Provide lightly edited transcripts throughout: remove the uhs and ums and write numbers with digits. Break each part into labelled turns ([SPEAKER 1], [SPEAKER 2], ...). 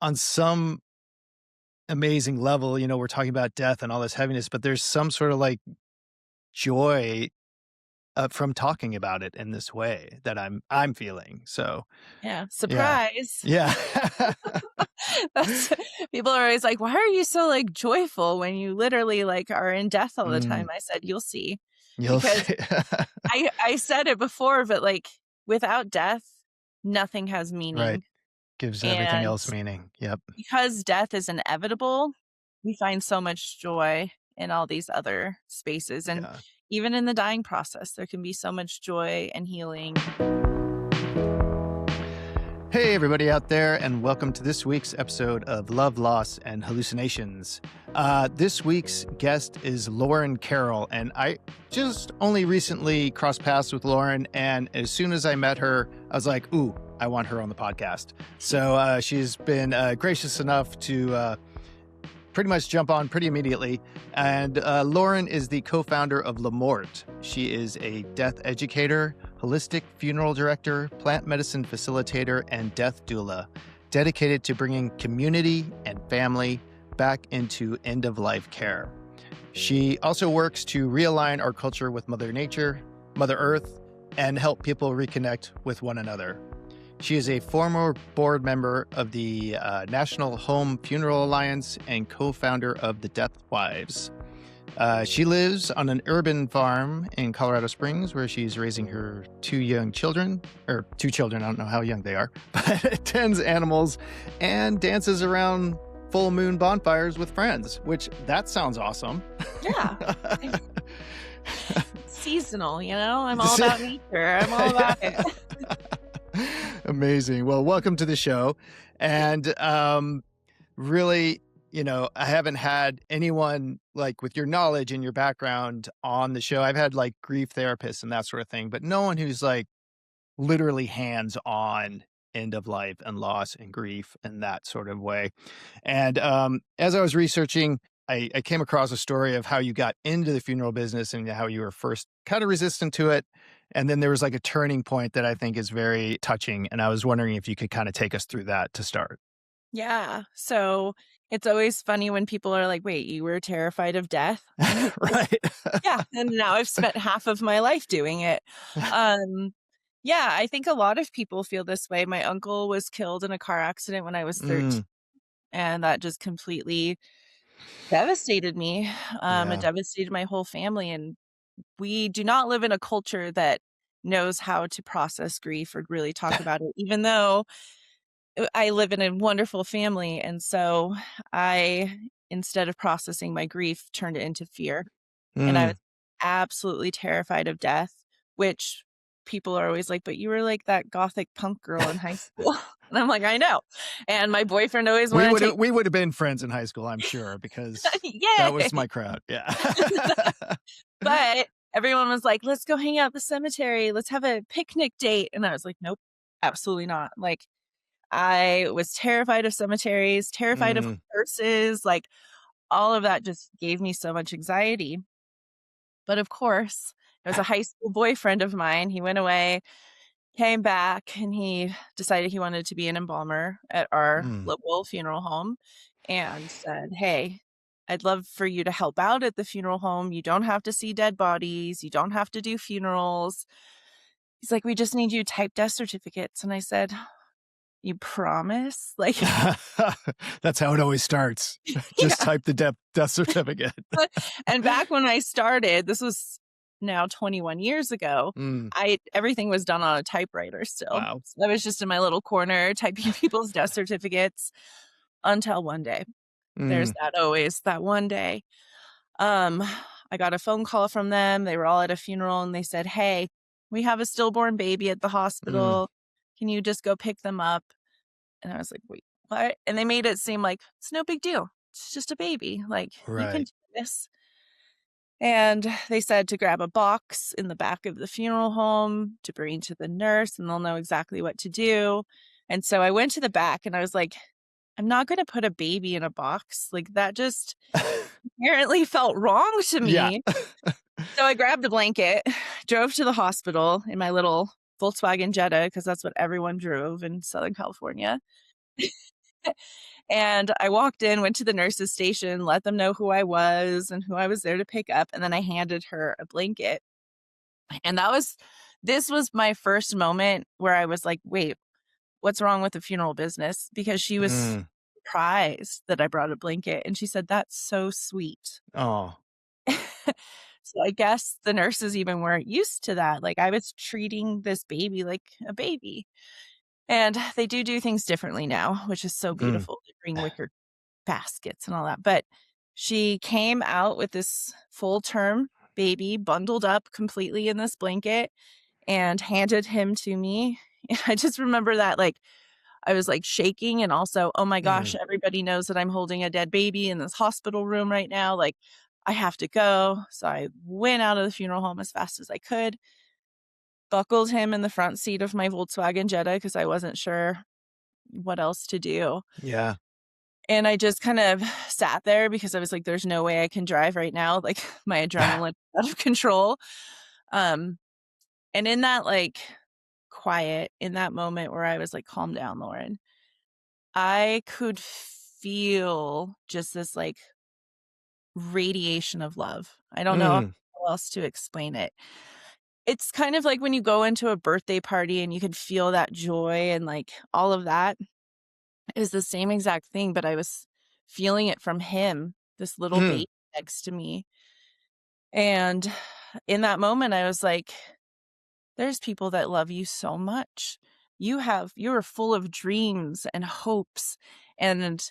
[SPEAKER 1] on some amazing level, we're talking about death and all this heaviness, but there's some sort of like joy from talking about it in this way that I'm feeling. So
[SPEAKER 2] Yeah.
[SPEAKER 1] yeah,
[SPEAKER 2] Surprise.
[SPEAKER 1] yeah,
[SPEAKER 2] That's people are always like, "Why are you so, like, joyful when you literally, like, are in death all the time?"
[SPEAKER 1] mm,
[SPEAKER 2] I said, "You'll see."
[SPEAKER 1] you'll
[SPEAKER 2] Because
[SPEAKER 1] see.
[SPEAKER 2] I said it before, but, like, without death, nothing has
[SPEAKER 1] Right,
[SPEAKER 2] meaning,
[SPEAKER 1] gives everything
[SPEAKER 2] and
[SPEAKER 1] else meaning. Yep.
[SPEAKER 2] because death is inevitable, we find so much joy in all these other spaces, and
[SPEAKER 1] Yeah.
[SPEAKER 2] even in the dying process, there can be so much joy and healing.
[SPEAKER 1] Hey, everybody out there, and welcome to this week's episode of Love, Loss, and Hallucinations. This week's guest is Lauren Carroll, and I just only recently crossed paths with Lauren, and as soon as I met her, I was like, ooh, I want her on the podcast. So she's been gracious enough to pretty much jump on pretty immediately. And Lauren is the co-founder of Lamort. She is a death educator, holistic funeral director, plant medicine facilitator, and death doula, dedicated to bringing community and family back into end-of-life care. She also works to realign our culture with Mother Nature, Mother Earth, and help people reconnect with one another. She is a former board member of the National Home Funeral Alliance and co-founder of the Death Wives. She lives on an urban farm in Colorado Springs where she's raising her two children, I don't know how young they are, but tends animals and dances around full moon bonfires with friends, which that sounds awesome.
[SPEAKER 2] Yeah. Seasonal, I'm all about nature. I'm all about it.
[SPEAKER 1] Amazing. Well, welcome to the show. And really, I haven't had anyone like with your knowledge and your background on the show. I've had like grief therapists and that sort of thing, but no one who's like literally hands on end of life and loss and grief in that sort of way. And as I was researching, I came across a story of how you got into the funeral business and how you were first kind of resistant to it. And then there was like a turning point that I think is very touching. And I was wondering if you could kind of take us through that to start.
[SPEAKER 2] Yeah. So it's always funny when people are like, wait, you were terrified of death? I'm like,
[SPEAKER 1] Right.
[SPEAKER 2] yeah. And now I've spent half of my life doing it. Um, yeah, I think a lot of people feel this way. My uncle was killed in a car accident when I was 13,
[SPEAKER 1] Mm,
[SPEAKER 2] and that just completely devastated me. It
[SPEAKER 1] yeah.
[SPEAKER 2] devastated my whole family. And we do not live in a culture that knows how to process grief or really talk about it, even though I live in a wonderful family, and so I, instead of processing my grief, turned it into fear, and I was
[SPEAKER 1] Mm.
[SPEAKER 2] absolutely terrified of death, which people are always like, "But you were like that gothic punk girl in high school." And I'm like, "I know." And my boyfriend always wanted to take
[SPEAKER 1] We would have been friends in high school, I'm sure, because that was
[SPEAKER 2] Yay!
[SPEAKER 1] my crowd. Yeah.
[SPEAKER 2] But everyone was like, "Let's go hang out at the cemetery. Let's have a picnic date." And I was like, "Nope, absolutely not." Like, I was terrified of cemeteries, terrified of
[SPEAKER 1] Mm.
[SPEAKER 2] hearses, like, all of that just gave me so much anxiety. But of course, there was a high school boyfriend of mine, he went away, came back, and he decided he wanted to be an embalmer at our
[SPEAKER 1] Mm.
[SPEAKER 2] local funeral home and said, "Hey, I'd love for you to help out at the funeral home. You don't have to see dead bodies, you don't have to do funerals." He's like, "We just need you to type death certificates." And I said, "You promise?" Like,
[SPEAKER 1] That's how it always starts. Just
[SPEAKER 2] yeah.
[SPEAKER 1] type the death certificate.
[SPEAKER 2] And back when I started, this was now 21 years ago,
[SPEAKER 1] Mm.
[SPEAKER 2] everything was done on a typewriter still.
[SPEAKER 1] Wow.
[SPEAKER 2] So I was just in my little corner typing people's death certificates until one day. There's
[SPEAKER 1] Mm.
[SPEAKER 2] that one day. Um, I got a phone call from them. They were all at a funeral and they said, "Hey, we have a stillborn baby at the
[SPEAKER 1] Mm.
[SPEAKER 2] hospital. Can you just go pick them up?" And I was like, "Wait, what?" And they made it seem like it's no big deal. It's just a baby. Like, you can
[SPEAKER 1] Right.
[SPEAKER 2] do this. And they said to grab a box in the back of the funeral home to bring to the nurse, and they'll know exactly what to do. And so I went to the back and I was like, I'm not going to put a baby in a box. Like, that just apparently felt wrong to
[SPEAKER 1] Yeah.
[SPEAKER 2] me. So I grabbed a blanket, drove to the hospital in my little Volkswagen Jetta, because that's what everyone drove in Southern California. And I walked in, went to the nurse's station, let them know who I was and who I was there to pick up, and then I handed her a blanket. And this was my first moment where I was like, "Wait, what's wrong with the funeral business?" Because she was
[SPEAKER 1] Mm.
[SPEAKER 2] surprised that I brought a blanket, and she said, "That's so sweet."
[SPEAKER 1] Oh.
[SPEAKER 2] So I guess the nurses even weren't used to that. Like, I was treating this baby like a baby. And they do things differently now, which is so
[SPEAKER 1] Mm.
[SPEAKER 2] beautiful. They bring wicker baskets and all that. But she came out with this full term baby bundled up completely in this blanket and handed him to me. And I just remember that, like, I was like shaking and also, oh my gosh,
[SPEAKER 1] Mm.
[SPEAKER 2] everybody knows that I'm holding a dead baby in this hospital room right now. Like, I have to go. So I went out of the funeral home as fast as I could, buckled him in the front seat of my Volkswagen Jetta because I wasn't sure what else to do.
[SPEAKER 1] Yeah.
[SPEAKER 2] And I just kind of sat there because I was like, there's no way I can drive right now. Like, my adrenaline out of control. Um, and in that, like, quiet, in that moment where I was like, calm down, Lauren, I could feel just this like radiation of love. I don't know
[SPEAKER 1] Mm.
[SPEAKER 2] how else to explain it. It's kind of like when you go into a birthday party and you can feel that joy and like all of that is the same exact thing, but I was feeling it from him, this little
[SPEAKER 1] Mm.
[SPEAKER 2] baby next to me. And in that moment, I was like, there's people that love you so much. You're full of dreams and hopes. And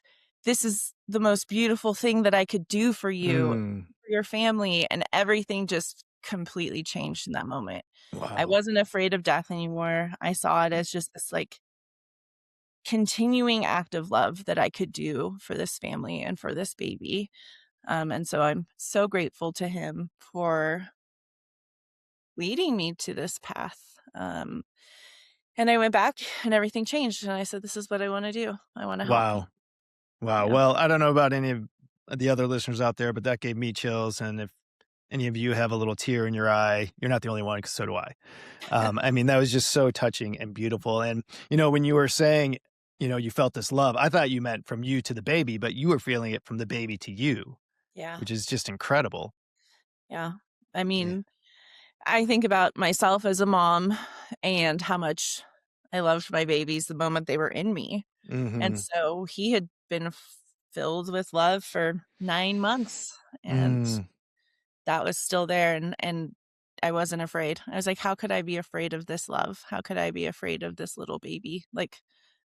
[SPEAKER 2] this is the most beautiful thing that I could do for you,
[SPEAKER 1] Mm.
[SPEAKER 2] for your family. And everything just completely changed in that moment. I
[SPEAKER 1] Wow.
[SPEAKER 2] wasn't afraid of death anymore. I saw it as just this like continuing act of love that I could do for this family and for this baby. And so I'm so grateful to him for leading me to this path. And I went back and everything changed. And I said, this is what I want to do. I want to help people.
[SPEAKER 1] Wow. Wow.
[SPEAKER 2] Yeah.
[SPEAKER 1] Well, I don't know about any of the other listeners out there, but that gave me chills. And if any of you have a little tear in your eye, you're not the only one, because so do I. I mean, that was just so touching and beautiful. And, when you were saying, you felt this love, I thought you meant from you to the baby, but you were feeling it from the baby to you,
[SPEAKER 2] Yeah.
[SPEAKER 1] which is just incredible.
[SPEAKER 2] Yeah. I
[SPEAKER 1] Yeah.
[SPEAKER 2] mean, I think about myself as a mom and how much I loved my babies the moment they were in me. And
[SPEAKER 1] Hmm.
[SPEAKER 2] so he had been filled with love for 9 months. And
[SPEAKER 1] Mm.
[SPEAKER 2] that was still there, and I wasn't afraid. I was like, "How could I be afraid of this love? How could I be afraid of this little baby? Like,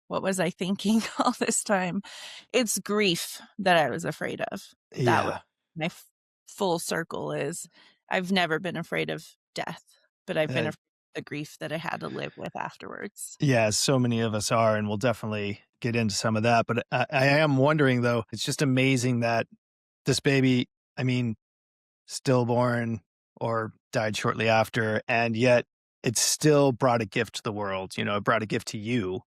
[SPEAKER 2] what was I thinking all this time?" It's grief that I was afraid of. That was
[SPEAKER 1] Yeah.
[SPEAKER 2] my full circle is I've never been afraid of death, but I've been
[SPEAKER 1] Uh,
[SPEAKER 2] afraid of the grief that I had to live with afterwards.
[SPEAKER 1] yeah. So many of us are, and we'll definitely get into some of that. But I am wondering, though, it's just amazing that this baby, I mean, stillborn or died shortly after, and yet it still brought a gift to the world. It brought a gift to you.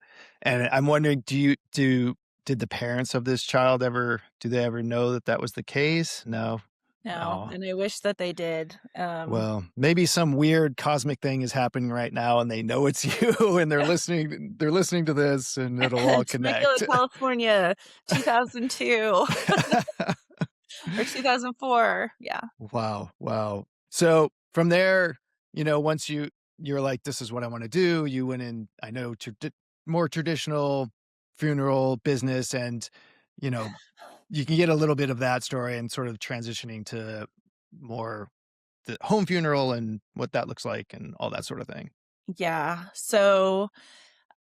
[SPEAKER 1] And I'm wondering, did the parents of this child do they ever know that that was the case? No.
[SPEAKER 2] No,
[SPEAKER 1] Oh,
[SPEAKER 2] and I wish that they did.
[SPEAKER 1] well, maybe some weird cosmic thing is happening right now and they know it's you and they're listening to this and it'll all
[SPEAKER 2] Temecula,
[SPEAKER 1] connect.
[SPEAKER 2] California, 2002 or 2004. Yeah.
[SPEAKER 1] Wow, wow. So from there, once you're like, this is what I want to do, you went in, I know, more traditional funeral business, and you know, you can get a little bit of that story and sort of transitioning to more the home funeral and what that looks like and all that sort of thing.
[SPEAKER 2] Yeah. So,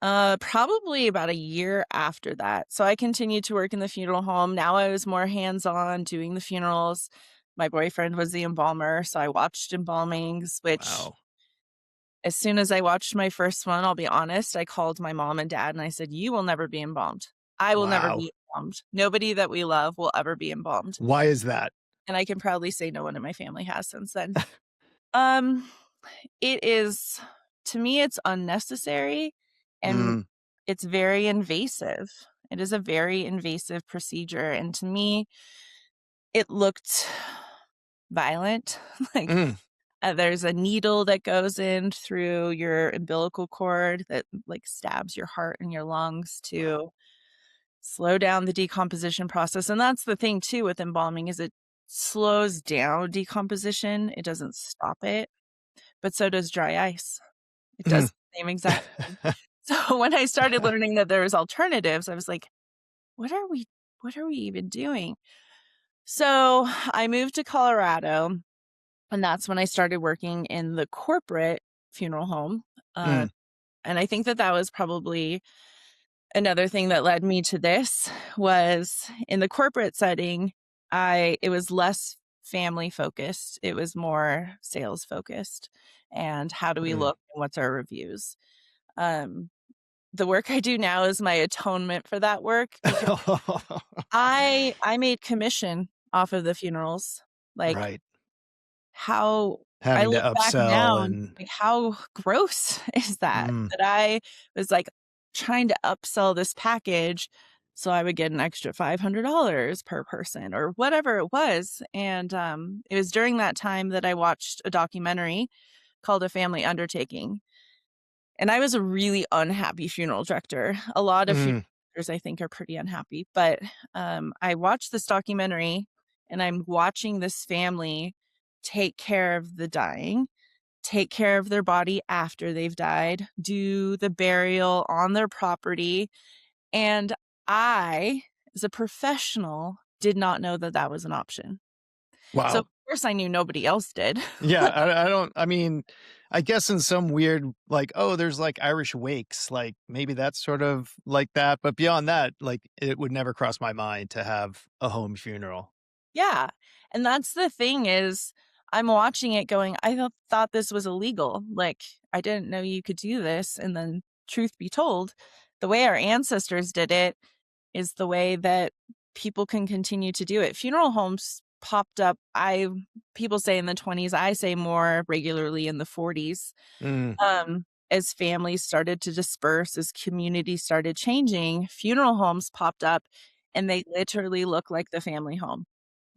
[SPEAKER 2] probably about a year after that. So I continued to work in the funeral home. Now I was more hands-on doing the funerals. My boyfriend was the embalmer, so I watched embalmings, which
[SPEAKER 1] Wow.
[SPEAKER 2] as soon as I watched my first one, I'll be honest, I called my mom and dad and I said, "You will never be embalmed. I will never
[SPEAKER 1] Wow.
[SPEAKER 2] be embalmed. Nobody that we love will ever be embalmed."
[SPEAKER 1] Why is that?
[SPEAKER 2] And I can proudly say no one in my family has since then. Um, it is to me, it's unnecessary and
[SPEAKER 1] Mm.
[SPEAKER 2] it's very invasive. It is a very invasive procedure, and to me, it looked violent. Like,
[SPEAKER 1] Mm.
[SPEAKER 2] there's a needle that goes in through your umbilical cord that, like, stabs your heart and your lungs
[SPEAKER 1] Wow.
[SPEAKER 2] too. slow down the decomposition process. And that's the thing too with embalming is it slows down decomposition. It doesn't stop it, but so does dry ice. It does
[SPEAKER 1] Mm.
[SPEAKER 2] the same exact thing. So when I started learning that there was alternatives, I was like, what are we even doing? So I moved to Colorado, and that's when I started working in the corporate funeral home. Uh,
[SPEAKER 1] Mm.
[SPEAKER 2] and I think that that was probably another thing that led me to this was in the corporate setting, it was less family focused. It was more sales focused. And how do we
[SPEAKER 1] Mm.
[SPEAKER 2] look and what's our reviews? Um, the work I do now is my atonement for that work because I made commission off of the funerals. Like
[SPEAKER 1] Right.
[SPEAKER 2] how I
[SPEAKER 1] Having to
[SPEAKER 2] look back
[SPEAKER 1] upsell
[SPEAKER 2] now and
[SPEAKER 1] and
[SPEAKER 2] like how gross is that?
[SPEAKER 1] mm.
[SPEAKER 2] That I was like trying to upsell this package so I would get an extra $500 per person or whatever it was. And it was during that time that I watched a documentary called A Family Undertaking. And I was a really unhappy funeral director. A lot of funeral
[SPEAKER 1] Mm.
[SPEAKER 2] directors, I think, are pretty unhappy. But I watched this documentary and I'm watching this family take care of the dying, take care of their body after they've died, do the burial on their property. And I, as a professional, did not know that that was an option. So, of
[SPEAKER 1] Wow.
[SPEAKER 2] course, I knew nobody else did.
[SPEAKER 1] Yeah, I don't I mean, I guess in some weird like, oh, there's like Irish wakes, like maybe that's sort of like that, but beyond that, like it would never cross my mind to have a home funeral.
[SPEAKER 2] Yeah, and that's the thing is I'm watching it going, "I thought this was illegal, like, I didn't know you could do this," and then truth be told, the way our ancestors did it is the way that people can continue to do it. Funeral homes popped up, people say in the 20s, I say more regularly in the 40s,
[SPEAKER 1] Mm.
[SPEAKER 2] as families started to disperse, as communities started changing, funeral homes popped up, and they literally look like the family home.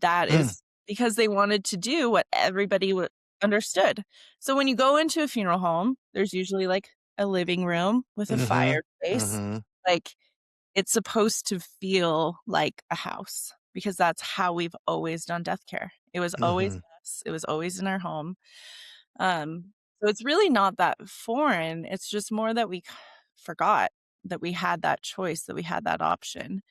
[SPEAKER 2] That
[SPEAKER 1] Mm.
[SPEAKER 2] is because they wanted to do what everybody understood. So when you go into a funeral home, there's usually, like, a living room with a
[SPEAKER 1] Mhm.
[SPEAKER 2] fireplace.
[SPEAKER 1] Mhm.
[SPEAKER 2] Like, it's supposed to feel like a house because that's how we've always done death care. It was always
[SPEAKER 1] Mhm.
[SPEAKER 2] us. It was always in our home. Um, so it's really not that foreign. It's just more that we forgot that we had that choice, that we had that option.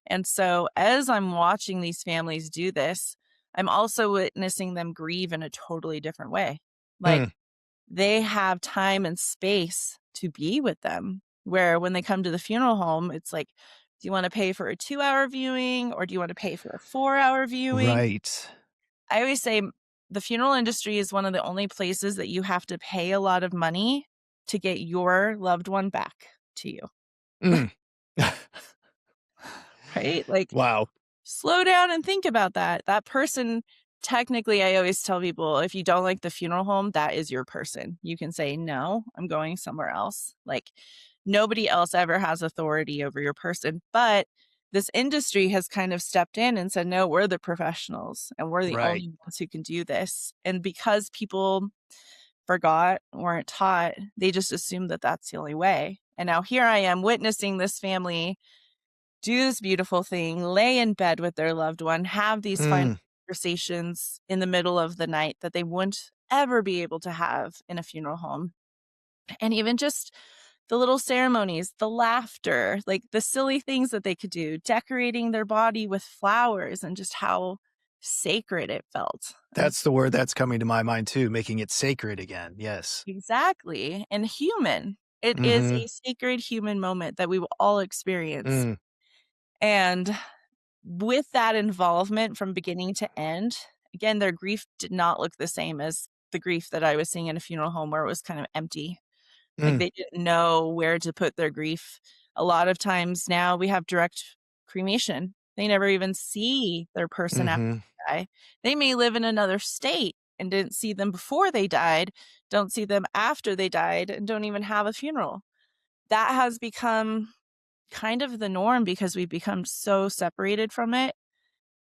[SPEAKER 2] And so as I'm watching these families do this, I'm also witnessing them grieve in a totally different way.
[SPEAKER 1] Mm.
[SPEAKER 2] Like they have time and space to be with them. Where when they come to the funeral home, it's like, do you want to pay for a 2 hour viewing or do you want to pay for a 4 hour viewing?
[SPEAKER 1] Right.
[SPEAKER 2] I always say the funeral industry is one of the only places that you have to pay a lot of money to get your loved one back to you,
[SPEAKER 1] Mm.
[SPEAKER 2] right? Like,
[SPEAKER 1] Wow.
[SPEAKER 2] slow down and think about that. That person, technically, I always tell people if you don't like the funeral home, that is your person. You can say, no, I'm going somewhere else. Like, nobody else ever has authority over your person. But this industry has kind of stepped in and said, no, we're the professionals and we're the
[SPEAKER 1] Right.
[SPEAKER 2] only ones who can do this. And because people forgot, weren't taught, they just assumed that that's the only way. And now here I am witnessing this family do this beautiful thing, lay in bed with their loved one, have these final
[SPEAKER 1] Mm.
[SPEAKER 2] conversations in the middle of the night that they wouldn't ever be able to have in a funeral home. And even just the little ceremonies, the laughter, like the silly things that they could do, decorating their body with flowers and just how sacred it felt.
[SPEAKER 1] That's the word that's coming to my mind too, making it sacred again. Yes.
[SPEAKER 2] Exactly. And human. It is
[SPEAKER 1] Mhm.
[SPEAKER 2] a sacred human moment that we will all experience.
[SPEAKER 1] Mm.
[SPEAKER 2] And with that involvement from beginning to end, again, their grief did not look the same as the grief that I was seeing in a funeral home where it was kind of empty. Like
[SPEAKER 1] Mm.
[SPEAKER 2] they didn't know where to put their grief. A lot of times now we have direct cremation. They never even see their person after
[SPEAKER 1] Mhm.
[SPEAKER 2] they die. They may live in another state and didn't see them before they died, don't see them after they died, and don't even have a funeral. That has become kind of the norm because we've become so separated from it.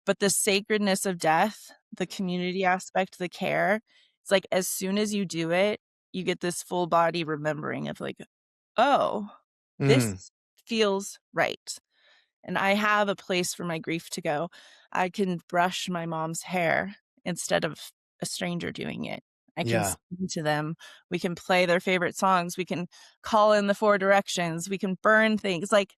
[SPEAKER 2] But the sacredness of death, the community aspect, the care, it's like as soon as you do it, you get this full body remembering of like, "Oh,
[SPEAKER 1] Mm.
[SPEAKER 2] this feels right." and I have a place for my grief to go. I can brush my mom's hair instead of a stranger doing it. I can
[SPEAKER 1] Yeah.
[SPEAKER 2] sing to them. We can play their favorite songs. We can call in the four directions. We can burn things like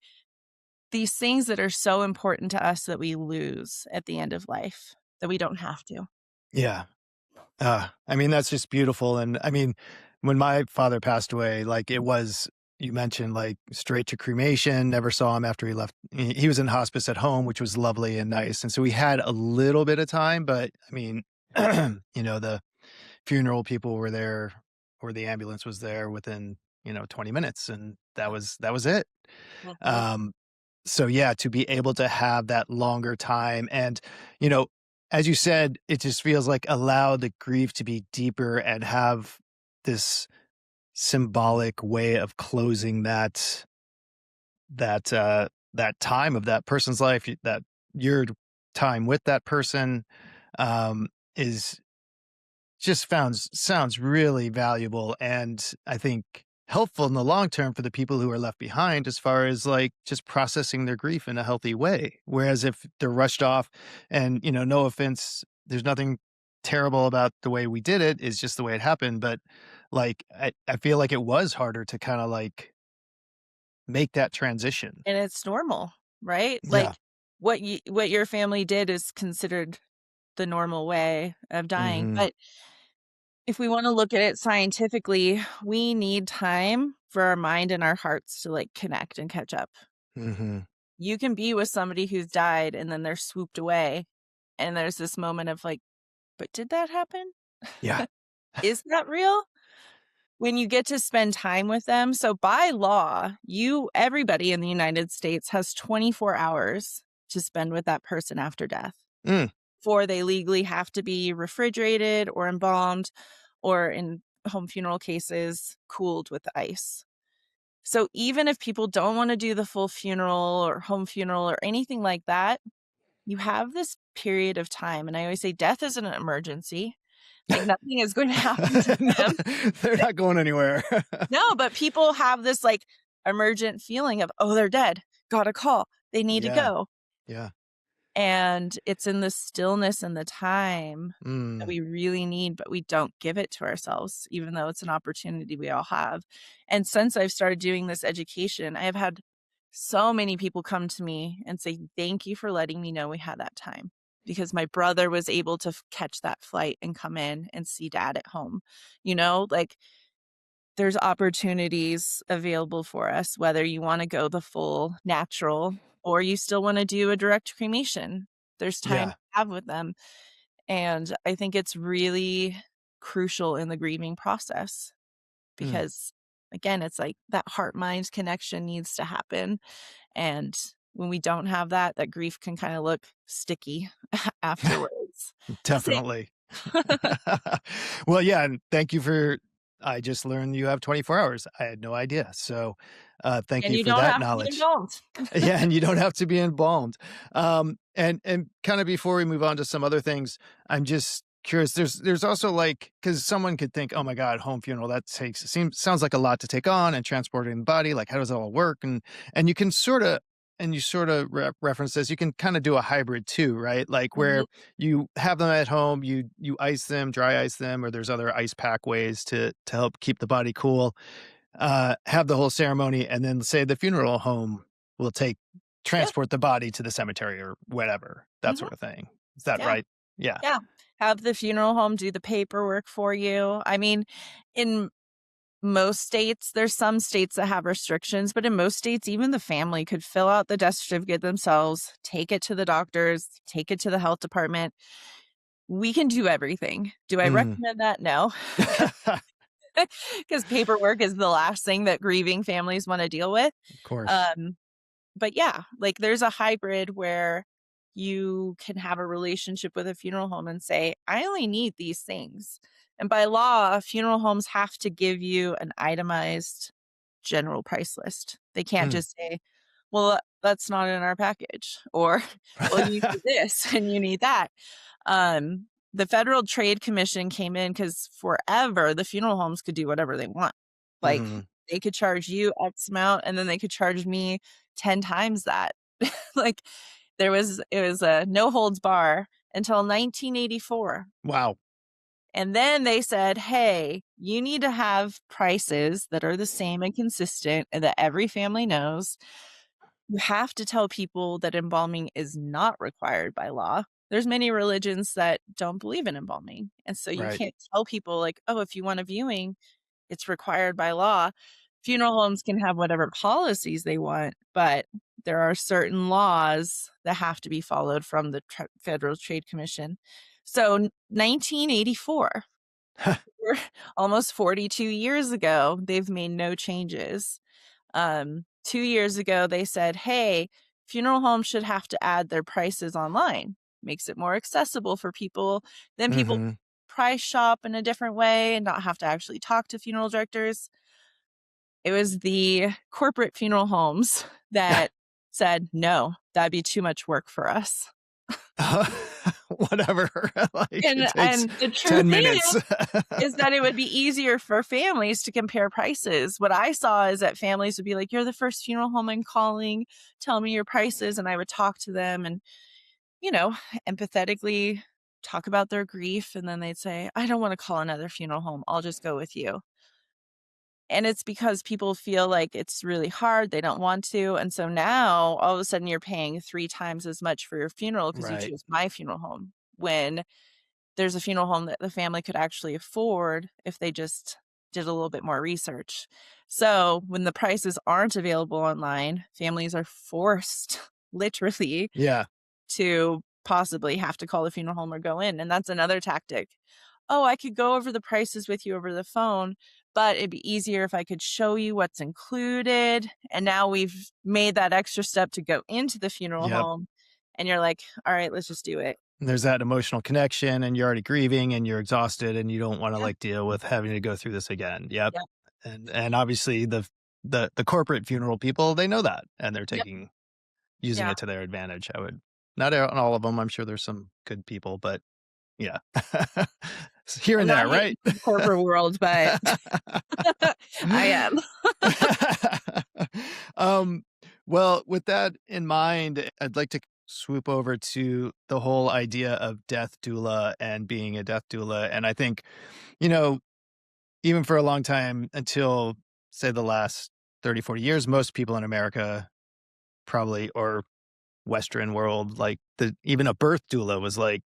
[SPEAKER 2] these things that are so important to us that we lose at the end of life that we don't have to.
[SPEAKER 1] Yeah. I mean, that's just beautiful. And I mean, when my father passed away, like it was, you mentioned like straight to cremation, never saw him after he left. He was in hospice at home, which was lovely and nice. And so we had a little bit of time, but I mean, the funeral people were there or the ambulance was there within, 20 minutes and that was it.
[SPEAKER 2] Mhm.
[SPEAKER 1] Um, so yeah, to be able to have that longer time and, you know, as you said, it just feels like allow the grief to be deeper and have this symbolic way of closing that time of that person's life, that your time with that person, is just sounds really valuable and I think helpful in the long term for the people who are left behind as far as like just processing their grief in a healthy way. Whereas if they're rushed off and, no offense, there's nothing terrible about the way we did it, it's just the way it happened. But like I feel like it was harder to kind of like make that transition.
[SPEAKER 2] And it's normal, right?
[SPEAKER 1] Yeah.
[SPEAKER 2] Like what your family did is considered the normal way of dying.
[SPEAKER 1] Hmm.
[SPEAKER 2] But if we want to look at it scientifically, we need time for our mind and our hearts to like connect and catch up.
[SPEAKER 1] Hmm.
[SPEAKER 2] You can be with somebody who's died and then they're swooped away. And there's this moment of like, but did that happen?
[SPEAKER 1] Yeah.
[SPEAKER 2] Is that real? When you get to spend time with them. So by law, everybody in the United States has 24 hours to spend with that person after death.
[SPEAKER 1] Mm.
[SPEAKER 2] Before they legally have to be refrigerated or embalmed, or in home funeral cases, cooled with ice. So even if people don't want to do the full funeral or home funeral or anything like that, you have this period of time. And I always say death is an emergency. Like nothing is going to happen to
[SPEAKER 1] No,
[SPEAKER 2] them.
[SPEAKER 1] they're not going anywhere.
[SPEAKER 2] No, but people have this like emergent feeling of, oh, they're dead. Got a call. They need to
[SPEAKER 1] Yeah.
[SPEAKER 2] go.
[SPEAKER 1] Yeah.
[SPEAKER 2] And it's in the stillness and the time that
[SPEAKER 1] Mm.
[SPEAKER 2] we really need, but we don't give it to ourselves, even though it's an opportunity we all have. And since I've started doing this education, I have had so many people come to me and say, thank you for letting me know we had that time. Because my brother was able to catch that flight and come in and see dad at home. Like there's opportunities available for us, whether you wanna go the full natural or you still wanna do a direct cremation. There's time
[SPEAKER 1] Yeah.
[SPEAKER 2] to have with them, and I think it's really crucial in the grieving process
[SPEAKER 1] Mm.
[SPEAKER 2] because, again, it's like that heart-mind connection needs to happen, and when we don't have that, that grief can kinda look sticky afterwards. Does it?
[SPEAKER 1] Definitely. Well, yeah, and thank you for I just learned you have 24 hours. I had no idea. So, thank
[SPEAKER 2] And
[SPEAKER 1] you
[SPEAKER 2] you
[SPEAKER 1] for
[SPEAKER 2] don't
[SPEAKER 1] that
[SPEAKER 2] have to be
[SPEAKER 1] knowledge.
[SPEAKER 2] involved.
[SPEAKER 1] Yeah, and you don't have to be embalmed. And kinda before we move on to some other things, I'm just curious, there's also, like, because someone could think, "Oh my god, home funeral, that sounds like a lot to take on and transporting the body, like, how does it all work?" And you can sorta and you sorta reference this, you can kinda do a hybrid too, right? Like,
[SPEAKER 2] Mhm.
[SPEAKER 1] where you have them at home, you ice them, dry ice them, or there's other ice pack ways to help keep the body cool, have the whole ceremony, and then say the funeral home will
[SPEAKER 2] Yeah.
[SPEAKER 1] transport the body to the cemetery or whatever, that
[SPEAKER 2] Mhm.
[SPEAKER 1] sort of thing. Is that
[SPEAKER 2] Yeah.
[SPEAKER 1] right? Yeah.
[SPEAKER 2] Yeah. Have the funeral home do the paperwork for you. I mean, in most states, there's some states that have restrictions, but in most states, even the family could fill out the death certificate themselves, take it to the doctors, take it to the health department. We can do everything. Do I
[SPEAKER 1] Mhm.
[SPEAKER 2] recommend that? No. Because paperwork is the last thing that grieving families want to deal with.
[SPEAKER 1] Of course.
[SPEAKER 2] Um, but yeah, like there's a hybrid where you can have a relationship with a funeral home and say, I only need these things. And by law, funeral homes have to give you an itemized general price list. They can't
[SPEAKER 1] Mm.
[SPEAKER 2] just say, well, that's not in our package, or well, you need this and you need that. The Federal Trade Commission came in because forever the funeral homes could do whatever they want. Like
[SPEAKER 1] Mhm.
[SPEAKER 2] they could charge you X amount and then they could charge me 10 times that. Like it was a no holds bar until 1984.
[SPEAKER 1] Wow.
[SPEAKER 2] And then they said, "Hey, you need to have prices that are the same and consistent and that every family knows. You have to tell people that embalming is not required by law." There's many religions that don't believe in embalming. And so you
[SPEAKER 1] Right.
[SPEAKER 2] can't tell people like, "Oh, if you want a viewing, it's required by law." Funeral homes can have whatever policies they want, but there are certain laws that have to be followed from the Federal Trade Commission. So 1984, we're almost 42 years ago, they've made no changes. 2 years ago, they said, "Hey, funeral homes should have to add their prices online. Makes it more accessible for people. Then people
[SPEAKER 1] Hmm.
[SPEAKER 2] price shop in a different way and not have to actually talk to funeral directors." It was the corporate funeral homes that said, "No, that'd be too much work for us."
[SPEAKER 1] Whatever. Like it takes
[SPEAKER 2] And the truth
[SPEAKER 1] 10 minutes.
[SPEAKER 2] is that it would be easier for families to compare prices. What I saw is that families would be like, "You're the first funeral home I'm calling. Tell me your prices." And I would talk to them and, you know, empathetically talk about their grief. And then they'd say, "I don't want to call another funeral home. I'll just go with you." And it's because people feel like it's really hard. They don't want to. And so now all of a sudden you're paying 3 times as much for your funeral because you
[SPEAKER 1] Right.
[SPEAKER 2] chose my funeral home, when there's a funeral home that the family could actually afford if they just did a little bit more research. So when the prices aren't available online, families are forced literally
[SPEAKER 1] Yeah.
[SPEAKER 2] to possibly have to call the funeral home or go in. And that's another tactic. "Oh, I could go over the prices with you over the phone, but it'd be easier if I could show you what's included." And now we've made that extra step to go into the funeral
[SPEAKER 1] Yep.
[SPEAKER 2] home. And you're like, "All right, let's just do it."
[SPEAKER 1] There's that emotional connection and you're already grieving and you're exhausted and you don't want to
[SPEAKER 2] Yeah.
[SPEAKER 1] like deal with having to go through this again. Yep.
[SPEAKER 2] Yep.
[SPEAKER 1] And obviously the corporate funeral people, they know that and they're
[SPEAKER 2] Yep.
[SPEAKER 1] using
[SPEAKER 2] Yeah.
[SPEAKER 1] it to their advantage. I would not on all of them. I'm sure there's some good people, but yeah. Here
[SPEAKER 2] I'm
[SPEAKER 1] and
[SPEAKER 2] not
[SPEAKER 1] there,
[SPEAKER 2] hating
[SPEAKER 1] right?
[SPEAKER 2] the corporate world, but I am.
[SPEAKER 1] um, well, with that in mind, I'd like to swoop over to the whole idea of death doula and being a death doula. And I think, you know, even for a long time until say the last 30, 40 years, most people in America probably or Western world, like even a birth doula was like,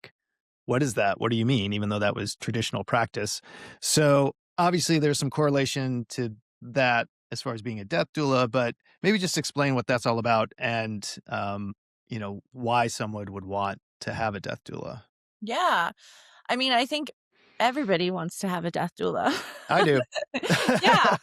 [SPEAKER 1] what is that? What do you mean? Even though that was traditional practice. So obviously there's some correlation to that as far as being a death doula, but maybe just explain what that's all about and, why someone would want to have a death doula.
[SPEAKER 2] Yeah. I mean, I think everybody wants to have a death doula.
[SPEAKER 1] I do.
[SPEAKER 2] Yeah.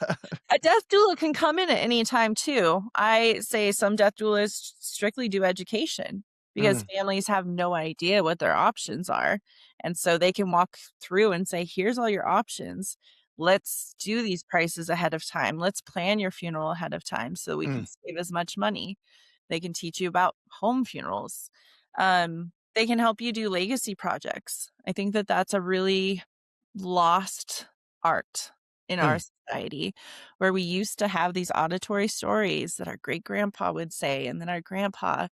[SPEAKER 2] A death doula can come in at any time too. I say some death doulas strictly do education because
[SPEAKER 1] Mm,
[SPEAKER 2] families have no idea what their options are. And so they can walk through and say, "Here's all your options. Let's do these prices ahead of time. Let's plan your funeral ahead of time so we can
[SPEAKER 1] mm,
[SPEAKER 2] save as much money." They can teach you about home funerals. They can help you do legacy projects. I think that that's a really lost art in our
[SPEAKER 1] mm,
[SPEAKER 2] society, where we used to have these auditory stories that our great grandpa would say and then our grandpa,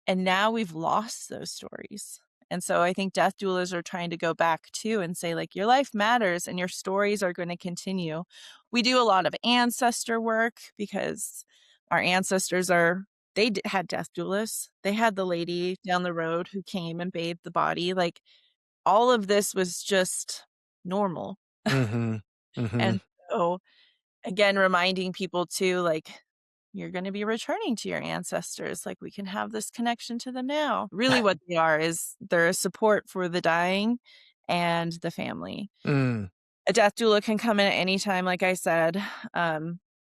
[SPEAKER 2] and now we've lost those stories. And so I think death doulas are trying to go back too and say, like, your life matters and your stories are going to continue. We do a lot of ancestor work because our ancestors had death doulas. They had the lady down the road who came and bathed the body. Like, all of this was just normal.
[SPEAKER 1] mhm,
[SPEAKER 2] And
[SPEAKER 1] mhm,
[SPEAKER 2] so, again, reminding people too, like, you're gonna be returning to your ancestors, like, we can have this connection to them now. Really what they are is they're a support for the dying and the family.
[SPEAKER 1] mm,
[SPEAKER 2] A death doula can come in at any time, like I said.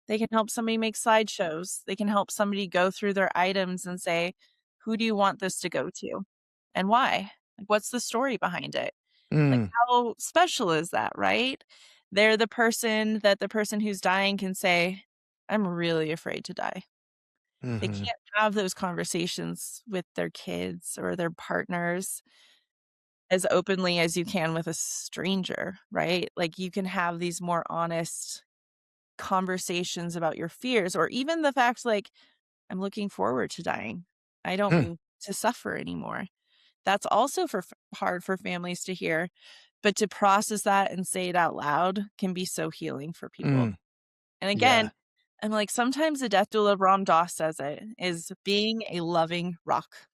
[SPEAKER 2] They can help somebody make slideshows. They can help somebody go through their items and say, "Who do you want this to go to? And why? Like, what's the story behind it?" Like,
[SPEAKER 1] mm,
[SPEAKER 2] how special is that, right? They're the person who's dying can say, "I'm really afraid to die." They
[SPEAKER 1] mhm,
[SPEAKER 2] can't have those conversations with their kids or their partners as openly as you can with a stranger, right? Like, you can have these more honest conversations about your fears or even the fact, like, "I'm looking forward to dying." I don't
[SPEAKER 1] Mm,
[SPEAKER 2] need to suffer anymore. That's also hard for families to hear, but to process that and say it out loud can be so healing for people.
[SPEAKER 1] mm,
[SPEAKER 2] And again,
[SPEAKER 1] yeah.
[SPEAKER 2] I'm like, sometimes the death doula, Ram Dass says it, is being a loving rock.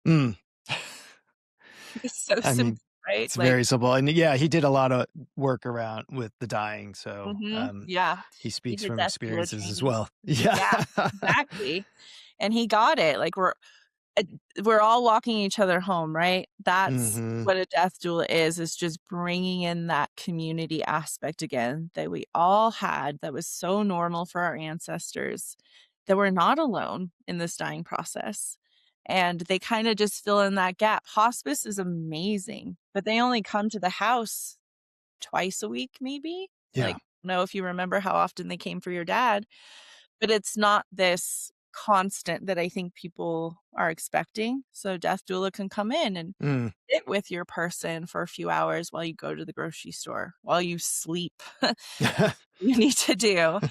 [SPEAKER 1] Mm.
[SPEAKER 2] It's so
[SPEAKER 1] I
[SPEAKER 2] simple,
[SPEAKER 1] mean,
[SPEAKER 2] right?
[SPEAKER 1] it's
[SPEAKER 2] Like,
[SPEAKER 1] very simple, and yeah, he did a lot of work around with the dying, so,
[SPEAKER 2] yeah,
[SPEAKER 1] he
[SPEAKER 2] he
[SPEAKER 1] speaks
[SPEAKER 2] did
[SPEAKER 1] from
[SPEAKER 2] death doula
[SPEAKER 1] experiences as
[SPEAKER 2] training.
[SPEAKER 1] well. Yeah.
[SPEAKER 2] Yeah, exactly. And he got it. Like, uh, we're all walking each other home, right? That's
[SPEAKER 1] Mhm.
[SPEAKER 2] what a death doula is just bringing in that community aspect again that we all had that was so normal for our ancestors, that we're not alone in this dying process. And they kind of just fill in that gap. Hospice is amazing, but they only come to the house twice a week, maybe.
[SPEAKER 1] Yeah.
[SPEAKER 2] Like, I don't know if you remember how often they came for your dad, but it's not this constant that I think people are expecting. So death doula can come in and
[SPEAKER 1] Mm.
[SPEAKER 2] sit with your person for a few hours while you go to the grocery store, while you sleep. You need to do.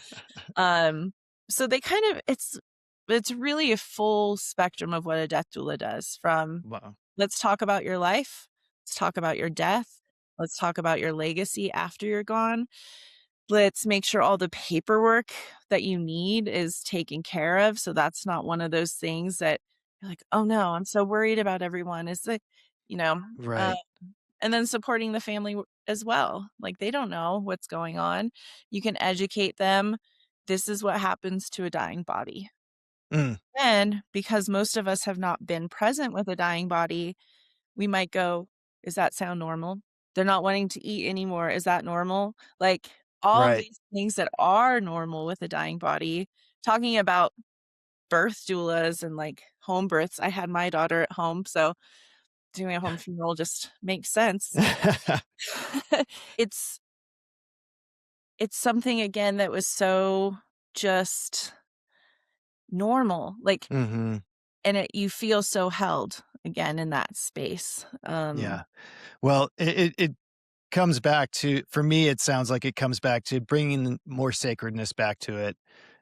[SPEAKER 2] Um, so they kind of it's really a full spectrum of what a death doula does, from
[SPEAKER 1] Wow.
[SPEAKER 2] let's talk about your life, let's talk about your death, let's talk about your legacy after you're gone. Let's make sure all the paperwork that you need is taken care of, so that's not one of those things that you're like, "Oh, no, I'm so worried about everyone." Is it you know, uh,
[SPEAKER 1] Right.
[SPEAKER 2] and then supporting the family as well. Like, they don't know what's going on. You can educate them. This is what happens to a dying body.
[SPEAKER 1] Mm.
[SPEAKER 2] Then, because most of us have not been present with a dying body, we might go, "Does that sound normal? They're not wanting to eat anymore. Is that normal?" Like, all of
[SPEAKER 1] Right.
[SPEAKER 2] these things that are normal with a dying body, talking about birth doulas and, like, home births. I had my daughter at home, so doing a home funeral just makes sense. It's it's something, again, that was so just normal, like,
[SPEAKER 1] Mhm.
[SPEAKER 2] and you feel so held, again, in that space.
[SPEAKER 1] Yeah. Well, it comes back to for me, it sounds like it comes back to bringing more sacredness back to it,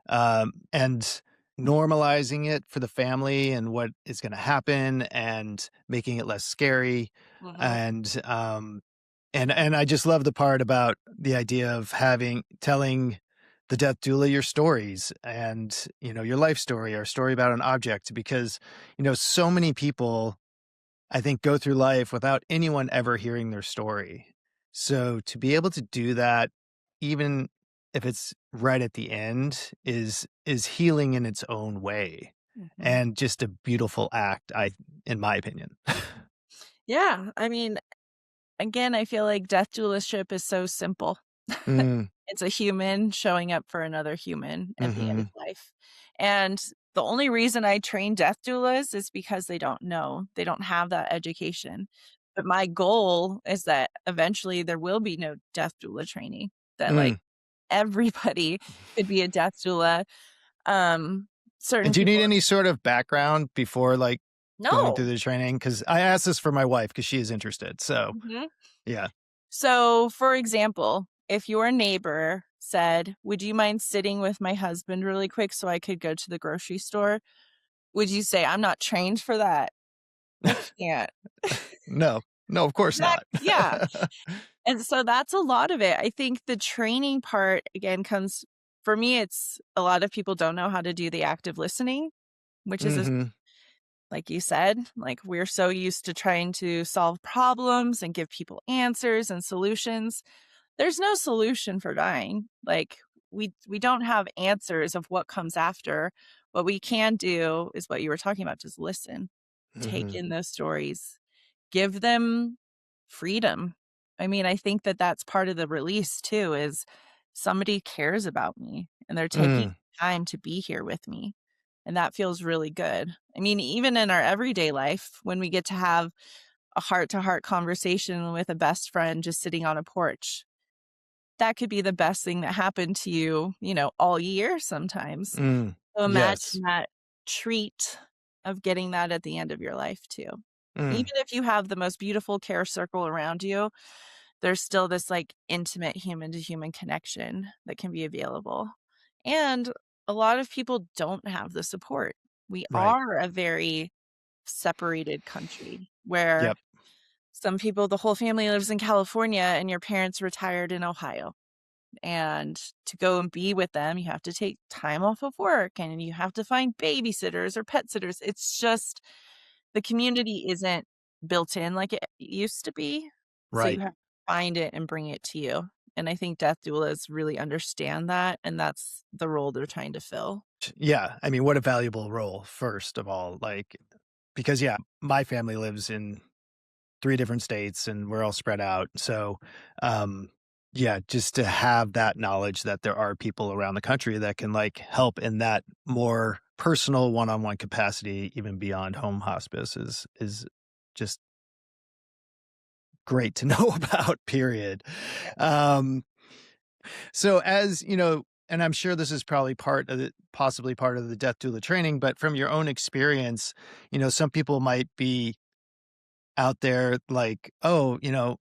[SPEAKER 1] and normalizing it for the family and what is gonna happen and making it less scary,
[SPEAKER 2] Mhm,
[SPEAKER 1] and, and I just love the part about the idea of telling the death doula your stories and, your life story or a story about an object because, so many people I think, go through life without anyone ever hearing their story. So to be able to do that, even if it's right at the end, is healing in its own way
[SPEAKER 2] mhm.
[SPEAKER 1] and just a beautiful act, in my opinion.
[SPEAKER 2] Yeah, I mean, again, I feel like death dualship is so simple.
[SPEAKER 1] Mm,
[SPEAKER 2] It's a human showing up for another human at the end of
[SPEAKER 1] mhm,
[SPEAKER 2] life. And the only reason I train death doulas is because they don't know. They don't have that education. But my goal is that eventually there will be no death doula training, that like
[SPEAKER 1] mm.
[SPEAKER 2] everybody could be a death doula. Um,
[SPEAKER 1] And
[SPEAKER 2] certain
[SPEAKER 1] do you
[SPEAKER 2] people
[SPEAKER 1] need any sort of background before, like, going through
[SPEAKER 2] no.
[SPEAKER 1] the training? Because I asked this for my wife because she is interested, so,
[SPEAKER 2] Mhm.
[SPEAKER 1] yeah.
[SPEAKER 2] So, for example, if your neighbor said, "Would you mind sitting with my husband really quick so I could go to the grocery store?" Would you say, "I'm not trained for that. I can't."
[SPEAKER 1] No. No, of course not.
[SPEAKER 2] Yeah, and so that's a lot of it. I think the training part, again, comes for me, it's a lot of people don't know how to do the active listening, which is a
[SPEAKER 1] Mhm,
[SPEAKER 2] like you said, like, we're so used to trying to solve problems and give people answers and solutions. There's no solution for dying. Like, we don't have answers of what comes after. What we can do is what you were talking about, just listen, take
[SPEAKER 1] mhm,
[SPEAKER 2] in those stories, give them freedom. I mean, I think that that's part of the release too, is somebody cares about me and they're taking
[SPEAKER 1] mm,
[SPEAKER 2] time to be here with me. And that feels really good. I mean, even in our everyday life, when we get to have a heart to heart conversation with a best friend just sitting on a porch, that could be the best thing that happened to you, all year sometimes.
[SPEAKER 1] mm.
[SPEAKER 2] So
[SPEAKER 1] Yes.
[SPEAKER 2] imagine that treat of getting that at the end of your life too. Even
[SPEAKER 1] Mm,
[SPEAKER 2] if you have the most beautiful care circle around you, there's still this like intimate human to human connection that can be available. And a lot of people don't have the support. We
[SPEAKER 1] Right.
[SPEAKER 2] are a very separated country where
[SPEAKER 1] Yep.
[SPEAKER 2] some people, the whole family lives in California and your parents retired in Ohio. And to go and be with them, you have to take time off of work and you have to find babysitters or pet sitters. It's just the community isn't built in like it used to be. So you
[SPEAKER 1] Right.
[SPEAKER 2] have to find it and bring it to you. And I think death doulas really understand that. And that's the role they're trying to fill.
[SPEAKER 1] Yeah. I mean, what a valuable role, first of all. Like, because, yeah, my family lives in 3 different states and we're all spread out. So, um, yeah, just to have that knowledge that there are people around the country that can like help in that more personal one-on-one capacity, even beyond home hospice is just great to know about, period. Um, so as you know, and I'm sure this is probably part of the possibly part of the death doula training, but from your own experience, some people might be out there like, "Oh,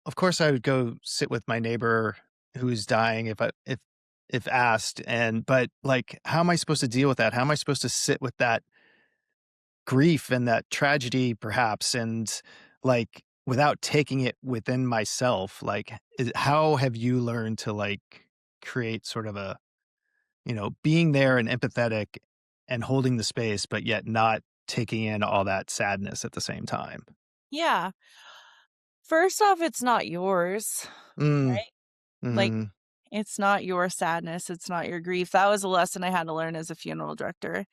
[SPEAKER 1] of course I would go sit with my neighbor who's dying if asked." But like, how am I supposed to deal with that? How am I supposed to sit with that grief and that tragedy perhaps and like without taking it within myself? Like, how have you learned to like create sort of a, being there and empathetic and holding the space, but yet not taking in all that sadness at the same time?
[SPEAKER 2] Yeah. First off, it's not yours,
[SPEAKER 1] Mm,
[SPEAKER 2] right? Like,
[SPEAKER 1] mhm.
[SPEAKER 2] it's not your sadness, it's not your grief. That was a lesson I had to learn as a funeral director,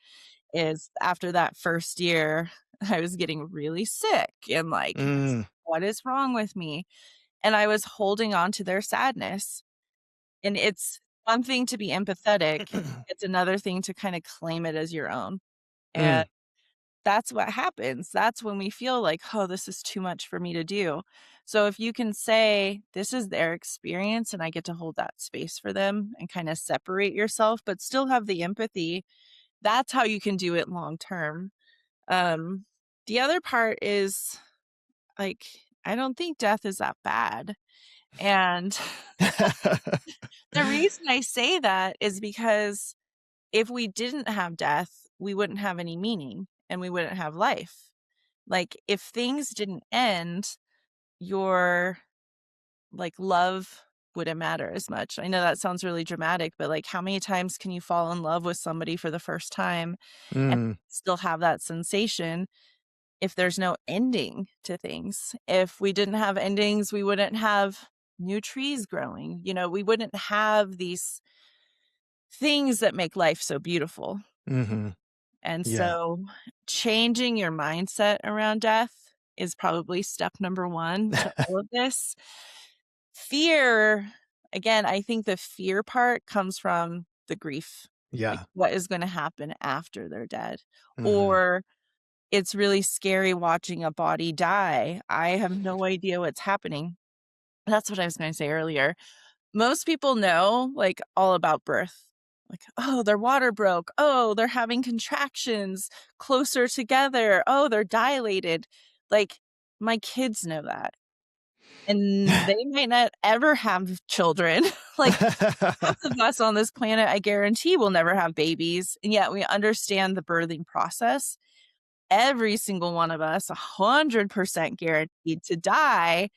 [SPEAKER 2] is after that first year, I was getting really sick and like,
[SPEAKER 1] Mm.
[SPEAKER 2] what is wrong with me? And I was holding on to their sadness. And it's one thing to be empathetic, it's another thing to kinda claim it as your own. And
[SPEAKER 1] Mm.
[SPEAKER 2] that's what happens. That's when we feel like, "Oh, this is too much for me to do." So if you can say, "This is their experience, and I get to hold that space for them," and kinda separate yourself, but still have the empathy, that's how you can do it long term. Um, the other part is, like, I don't think death is that bad, and the reason I say that is because if we didn't have death, we wouldn't have any meaning, and we wouldn't have life. Like, if things didn't end, your, like, love wouldn't matter as much. I know that sounds really dramatic, but, like, how many times can you fall in love with somebody for the first time and
[SPEAKER 1] Mm.
[SPEAKER 2] still have that sensation if there's no ending to things? If we didn't have endings, we wouldn't have new trees growing, we wouldn't have these things that make life so beautiful.
[SPEAKER 1] Mhm.
[SPEAKER 2] And
[SPEAKER 1] Yeah.
[SPEAKER 2] so changing your mindset around death is probably step number 1 to all of this. Fear, again, I think the fear part comes from the grief, like
[SPEAKER 1] Yeah.
[SPEAKER 2] what is gonna happen after they're dead,
[SPEAKER 1] Mhm.
[SPEAKER 2] or it's really scary watching a body die. I have no idea what's happening. That's what I was gonna say earlier. Most people know, like, all about birth. Like, "Oh, their water broke. Oh, they're having contractions closer together. Oh, they're dilated." Like, my kids know that, and they might not ever have children. Like, half of us on this planet, I guarantee, will never have babies, and yet we understand the birthing process. Every single one of us, 100% guaranteed to die,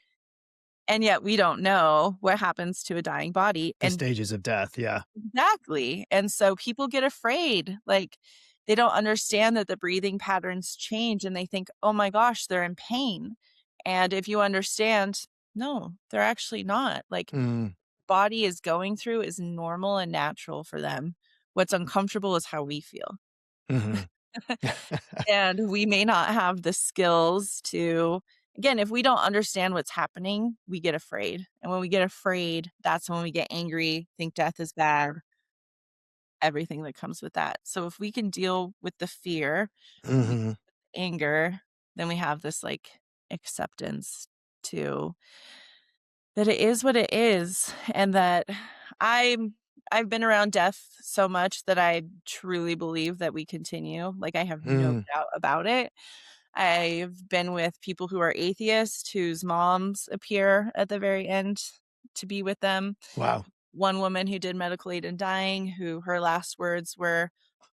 [SPEAKER 2] and yet we don't know what happens to a dying body,
[SPEAKER 1] The
[SPEAKER 2] and
[SPEAKER 1] stages of death, yeah.
[SPEAKER 2] exactly, and so people get afraid, like, they don't understand that the breathing patterns change, and they think, "Oh my gosh, they're in pain," and if you understand, no, they're actually not, like,
[SPEAKER 1] Mm.
[SPEAKER 2] body is going through is normal and natural for them. What's uncomfortable is how we feel,
[SPEAKER 1] Mhm.
[SPEAKER 2] and we may not have the skills to again, if we don't understand what's happening, we get afraid, and when we get afraid, that's when we get angry, think death is bad, everything that comes with that. So if we can deal with the fear, we
[SPEAKER 1] Mhm.
[SPEAKER 2] anger, then we have this, like, acceptance to that it is what it is, and that I'm I've been around death so much that I truly believe that we continue, like, I have no
[SPEAKER 1] Mm.
[SPEAKER 2] doubt about it. I've been with people who are atheists, whose moms appear at the very end to be with them.
[SPEAKER 1] Wow.
[SPEAKER 2] One woman who did medical aid in dying, who her last words were,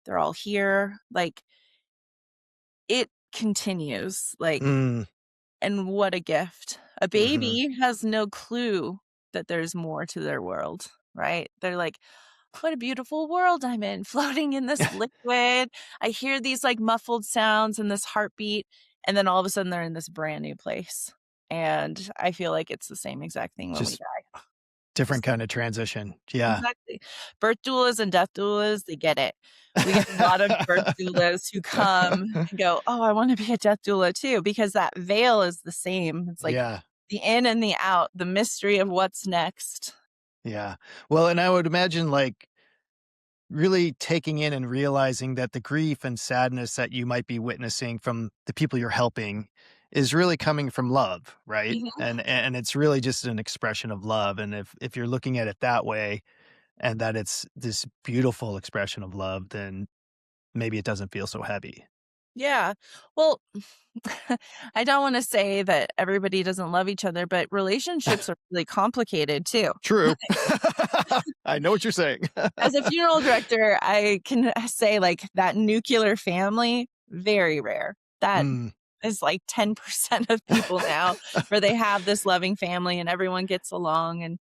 [SPEAKER 2] "They're all here." Like, it continues, like,
[SPEAKER 1] Mm,
[SPEAKER 2] and what a gift. A
[SPEAKER 1] mhm.
[SPEAKER 2] baby has no clue that there's more to their world, right? They're like, "What a beautiful world I'm in, floating in this liquid. I hear these, like, muffled sounds and this heartbeat," and then all of a sudden, they're in this brand new place, and I feel like it's the same exact thing when we
[SPEAKER 1] Just
[SPEAKER 2] die.
[SPEAKER 1] different
[SPEAKER 2] Just
[SPEAKER 1] kind of transition. Yeah.
[SPEAKER 2] exactly. Birth doulas and death doulas, they get it. We get a lot of birth doulas who come and go, "Oh, I wanna be a death doula too," because that veil is the same. It's like
[SPEAKER 1] Yeah.
[SPEAKER 2] the in and the out, the mystery of what's next.
[SPEAKER 1] Yeah. Well, and I would imagine, like, really taking in and realizing that the grief and sadness that you might be witnessing from the people you're helping is really coming from love, right?
[SPEAKER 2] Mhm.
[SPEAKER 1] And it's really just an expression of love. And if you're looking at it that way and that it's this beautiful expression of love, then maybe it doesn't feel so heavy.
[SPEAKER 2] Yeah. Well, I don't wanna say that everybody doesn't love each other, but relationships are really complicated too.
[SPEAKER 1] True. I know what you're saying.
[SPEAKER 2] As a funeral director, I can say, like, that nuclear family, very rare. That
[SPEAKER 1] Mm.
[SPEAKER 2] is like 10% of people now where they have this loving family and everyone gets along and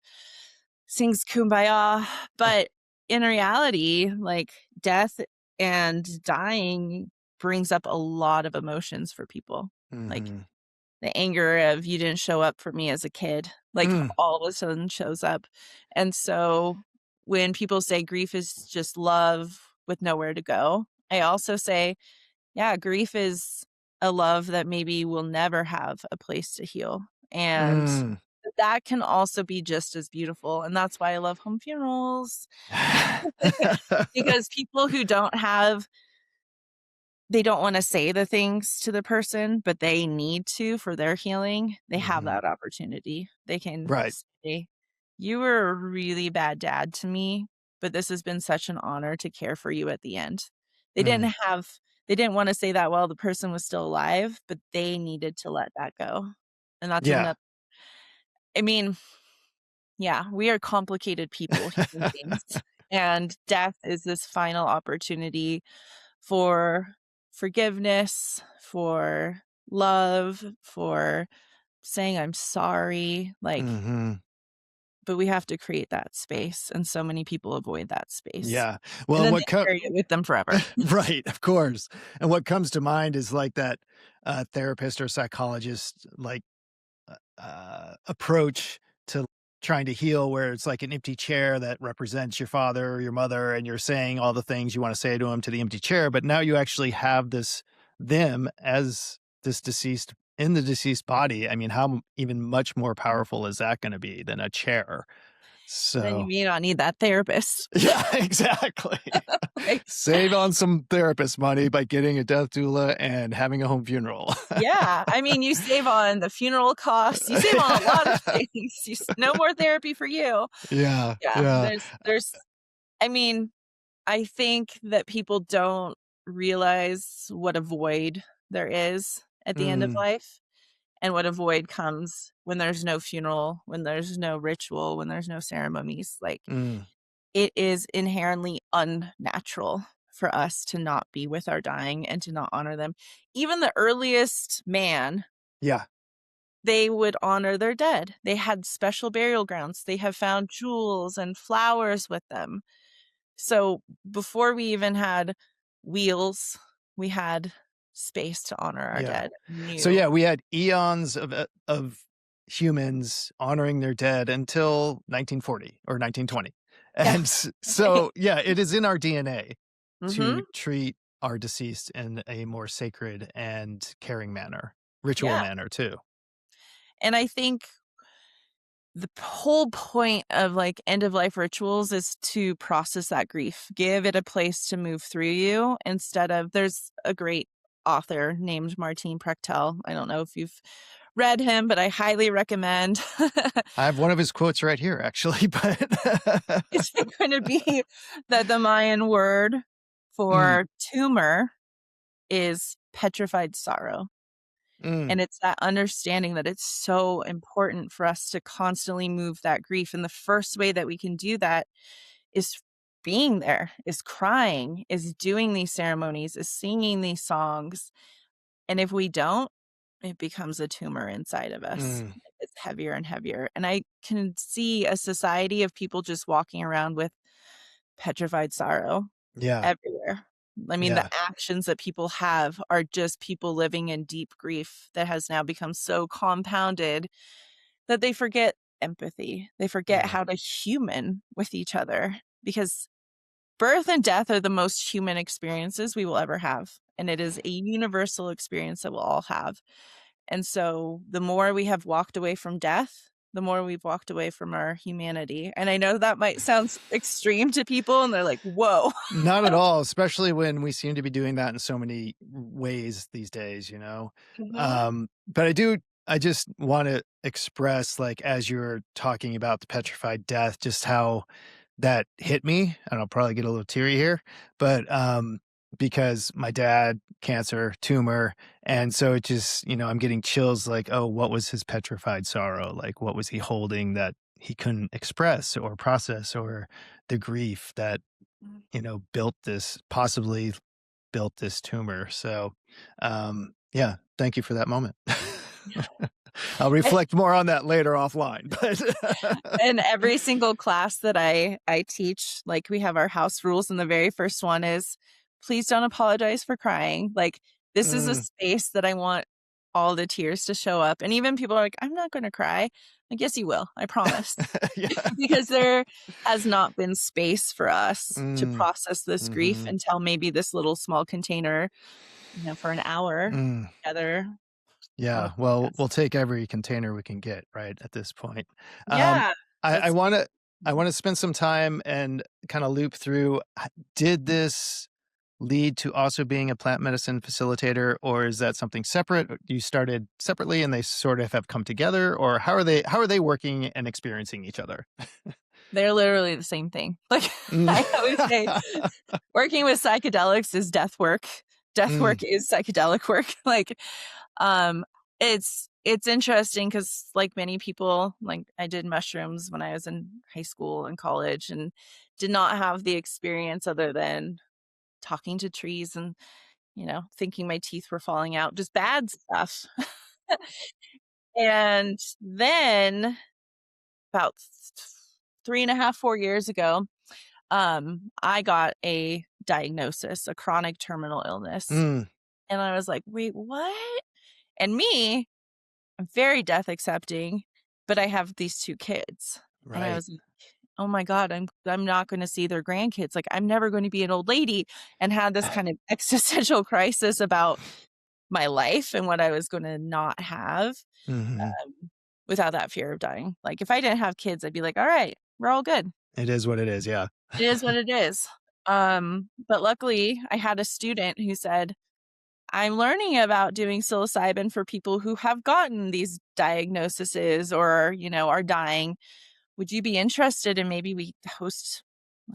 [SPEAKER 2] sings Kumbaya. But in reality, like, death and dying brings up a lot of emotions for people. Like,
[SPEAKER 1] Mhm.
[SPEAKER 2] the anger of you didn't show up for me as a kid, like,
[SPEAKER 1] Mm.
[SPEAKER 2] all of a sudden shows up. And so when people say grief is just love with nowhere to go, I also say, yeah, grief is a love that maybe will never have a place to heal. And
[SPEAKER 1] Mm.
[SPEAKER 2] that can also be just as beautiful. And that's why I love home funerals because people who don't have they don't wanna say the things to the person, but they need to for their healing. They have
[SPEAKER 1] Mhm.
[SPEAKER 2] that opportunity. They can
[SPEAKER 1] Right.
[SPEAKER 2] say, "You were a really bad dad to me, but this has been such an honor to care for you at the end." They
[SPEAKER 1] Mm.
[SPEAKER 2] didn't have they didn't wanna say that while the person was still alive, but they needed to let that go. And that's
[SPEAKER 1] Yeah.
[SPEAKER 2] another. I mean, yeah, we are complicated people, human beings, and death is this final opportunity for forgiveness, for love, for saying I'm sorry, like,
[SPEAKER 1] Mhm.
[SPEAKER 2] but we have to create that space, and so many people avoid that space.
[SPEAKER 1] Yeah. Well,
[SPEAKER 2] And
[SPEAKER 1] and
[SPEAKER 2] then
[SPEAKER 1] what
[SPEAKER 2] they carry it with them forever.
[SPEAKER 1] right, of course. And what comes to mind is like that, therapist or psychologist, like, approach to trying to heal where it's like an empty chair that represents your father or your mother, and you're saying all the things you wanna say to him to the empty chair, but now you actually have them as this deceased in the deceased body. I mean, how even much more powerful is that gonna be than a chair?
[SPEAKER 2] Then you
[SPEAKER 1] So
[SPEAKER 2] may not need that therapist.
[SPEAKER 1] yeah, exactly.
[SPEAKER 2] Like,
[SPEAKER 1] Save on some therapist money by getting a death doula and having a home funeral.
[SPEAKER 2] yeah, I mean, you save on the funeral costs, you save on a lot of things. No more therapy for you.
[SPEAKER 1] Yeah,
[SPEAKER 2] Yeah,
[SPEAKER 1] yeah.
[SPEAKER 2] I mean, I think that people don't realize what a void there is at the end of
[SPEAKER 1] Mm,
[SPEAKER 2] life and what a void comes when there's no funeral, when there's no ritual, when there's no ceremonies. Like,
[SPEAKER 1] mm,
[SPEAKER 2] it is inherently unnatural for us to not be with our dying and to not honor them. Even the earliest man,
[SPEAKER 1] yeah,
[SPEAKER 2] they would honor their dead. They had special burial grounds. They have found jewels and flowers with them. So before we even had wheels, we had space to honor our
[SPEAKER 1] yeah.
[SPEAKER 2] dead. We
[SPEAKER 1] So,
[SPEAKER 2] knew.
[SPEAKER 1] yeah, we had eons of humans honoring their dead until 1940 or 1920.
[SPEAKER 2] Yeah.
[SPEAKER 1] And so, yeah, it is in our DNA to
[SPEAKER 2] Mhm.
[SPEAKER 1] treat our deceased in a more sacred and caring manner, ritual
[SPEAKER 2] Yeah.
[SPEAKER 1] manner too.
[SPEAKER 2] And I think the whole point of, like, end of life rituals is to process that grief, give it a place to move through you instead of there's a great author named Martin Prechtel. I don't know if you've read him, but I highly recommend.
[SPEAKER 1] I have one of his quotes right here, actually, but
[SPEAKER 2] Is it gonna be that the Mayan word
[SPEAKER 1] mm,
[SPEAKER 2] for tumor is petrified sorrow.
[SPEAKER 1] mm,
[SPEAKER 2] And it's that understanding that it's so important for us to constantly move that grief. And the first way that we can do that is being there, is crying, is doing these ceremonies, is singing these songs. And if we don't, it becomes a tumor inside of us.
[SPEAKER 1] Mm,
[SPEAKER 2] It's heavier and heavier. And I can see a society of people just walking around with petrified sorrow
[SPEAKER 1] yeah.
[SPEAKER 2] everywhere. I mean, the
[SPEAKER 1] Yeah.
[SPEAKER 2] actions that people have are just people living in deep grief that has now become so compounded that they forget empathy. They forget
[SPEAKER 1] Yeah.
[SPEAKER 2] how to human with each other because birth and death are the most human experiences we will ever have. And it is a universal experience that we'll all have. And so the more we have walked away from death, the more we've walked away from our humanity. And I know that might sound extreme to people and they're like, whoa.
[SPEAKER 1] Not at all, especially when we seem to be doing that in so many ways these days, you know?
[SPEAKER 2] Mhm.
[SPEAKER 1] But I just want to express, like, as you're talking about the petrified death, just how that hit me. And I'll probably get a little teary here, but because my dad, cancer, tumor. And so it just, I'm getting chills like, oh, what was his petrified sorrow? Like, what was he holding that he couldn't express or process, or the grief that possibly built this tumor. So, yeah, thank you for that moment. I'll reflect more on that later offline, but
[SPEAKER 2] In every single class that I teach, like, we have our house rules, and the very first one is, "Please don't apologize for crying." Like, this is a
[SPEAKER 1] Mm,
[SPEAKER 2] space that I want all the tears to show up, and even people are like, "I'm not gonna cry." Like, "Yes, you will, I promise."
[SPEAKER 1] yeah.
[SPEAKER 2] Because there has not been space for us to
[SPEAKER 1] Mm,
[SPEAKER 2] process this grief
[SPEAKER 1] mhm,
[SPEAKER 2] until maybe this little small container, for an hour
[SPEAKER 1] mm.
[SPEAKER 2] together on a
[SPEAKER 1] Yeah, well, we'll
[SPEAKER 2] podcast.
[SPEAKER 1] take every container we can get, right, at this point. Um,
[SPEAKER 2] Yeah,
[SPEAKER 1] I
[SPEAKER 2] that's
[SPEAKER 1] wanna I
[SPEAKER 2] Mhm.
[SPEAKER 1] wanna spend some time and kinda loop through, did this lead to also being a plant medicine facilitator, or is that something separate? You started separately and they sort of have come together, or how are they working and experiencing each other?
[SPEAKER 2] They're literally the same thing. Like,
[SPEAKER 1] Mm.
[SPEAKER 2] I always say working with psychedelics is death work. Death
[SPEAKER 1] Mm,
[SPEAKER 2] work is psychedelic work. Like, um, it's interesting because, like many people, like, I did mushrooms when I was in high school and college and did not have the experience other than talking to trees and, thinking my teeth were falling out, just bad stuff. And then about 3.5, 4 years ago, I got a diagnosis, a chronic terminal illness.
[SPEAKER 1] mm,
[SPEAKER 2] And I was like, "Wait, what?" And me, I'm very death accepting, but I have these 2 kids. And I
[SPEAKER 1] right.
[SPEAKER 2] was like, "Oh my god, I'm not gonna see their grandkids. Like, I'm never going to be an old lady," and had this kind of existential crisis about my life and what I was gonna not have,
[SPEAKER 1] Mhm.
[SPEAKER 2] without that fear of dying. Like, if I didn't have kids, I'd be like, "All right, we're all good."
[SPEAKER 1] It is what it is, yeah.
[SPEAKER 2] It is what it is. But luckily, I had a student who said, "I'm learning about doing psilocybin for people who have gotten these diagnoses or, are dying. Would you be interested in maybe we host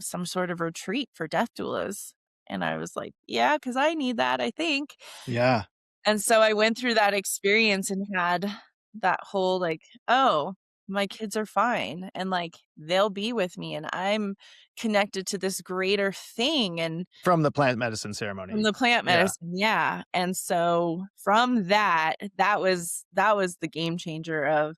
[SPEAKER 2] some sort of retreat for death doulas?" And I was like, "Yeah, because I need that, I think."
[SPEAKER 1] Yeah.
[SPEAKER 2] And so I went through that experience and had that whole like, "Oh, my kids are fine and like they'll be with me and I'm connected to this greater thing," and
[SPEAKER 1] From the plant medicine
[SPEAKER 2] from
[SPEAKER 1] ceremony.
[SPEAKER 2] the plant
[SPEAKER 1] Yeah.
[SPEAKER 2] medicine, yeah. And so from that, that was the game changer of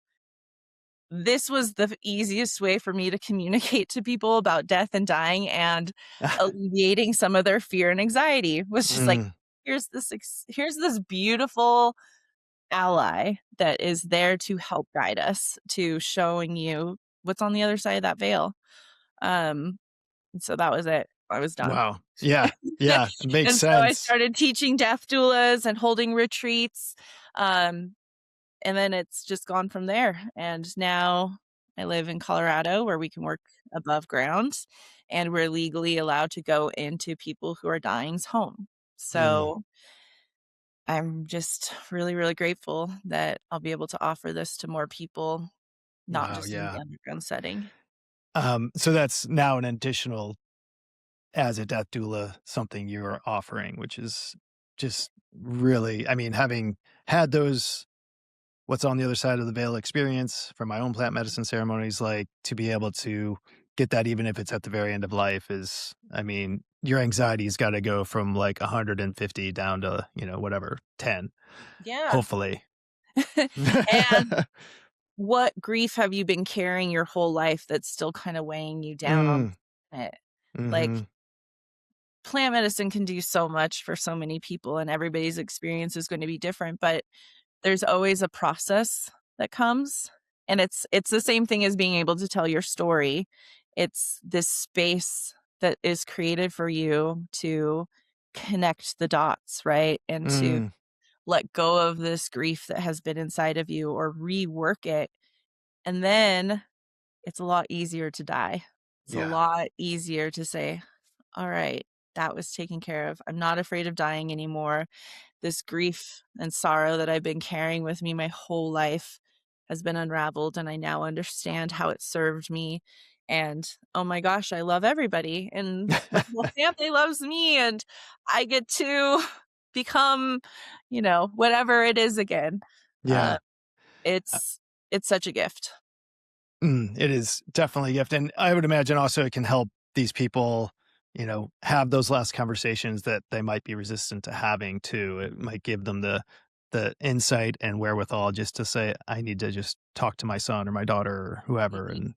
[SPEAKER 2] this was the easiest way for me to communicate to people about death and dying and alleviating some of their fear and anxiety was just like,
[SPEAKER 1] Mm,
[SPEAKER 2] here's this beautiful ally that is there to help guide us to showing you what's on the other side of that veil. And so that was it. I was done.
[SPEAKER 1] wow. Yeah. Yeah, it makes
[SPEAKER 2] And so I
[SPEAKER 1] sense.
[SPEAKER 2] started teaching death doulas and holding retreats. Um, and then it's just gone from there. And now I live in Colorado where we can work above ground and we're legally allowed to go into people who are dying's home.
[SPEAKER 1] Mm,
[SPEAKER 2] So I'm just really, really grateful that I'll be able to offer this to more people, not
[SPEAKER 1] wow,
[SPEAKER 2] just in
[SPEAKER 1] yeah.
[SPEAKER 2] the underground setting.
[SPEAKER 1] So that's now an additional, as a death doula, something you're offering, which is just really, I mean, having had those what's on the other side of the veil experience from my own plant medicine ceremonies, like, to be able to get that even if it's at the very end of life is, I mean, your anxiety's got to go from like 150 down to, whatever, 10,
[SPEAKER 2] Yeah.
[SPEAKER 1] hopefully.
[SPEAKER 2] And what grief have you been carrying your whole life that's still kind of weighing you down on
[SPEAKER 1] Mm,
[SPEAKER 2] it? Like,
[SPEAKER 1] mhm.
[SPEAKER 2] plant medicine can do so much for so many people, and everybody's experience is going to be different, but there's always a process that comes, and it's the same thing as being able to tell your story. It's this space that is created for you to connect the dots, right? And to
[SPEAKER 1] Mm,
[SPEAKER 2] let go of this grief that has been inside of you or rework it. And then it's a lot easier to die. It's a
[SPEAKER 1] yeah.
[SPEAKER 2] lot easier to say, all right, that was taken care of. I'm not afraid of dying anymore. This grief and sorrow that I've been carrying with me my whole life has been unraveled, and I now understand how it served me. And oh my gosh, I love everybody, and my whole family loves me, and I get to become, whatever it is again. Uh,
[SPEAKER 1] Yeah. Uh,
[SPEAKER 2] it's it's such a gift.
[SPEAKER 1] it is definitely a gift. And I would imagine also it can help these people, have those last conversations that they might be resistant to having too. It might give them the insight and wherewithal just to say, I need to just talk to my son or my daughter or whoever
[SPEAKER 2] Mhm.
[SPEAKER 1] and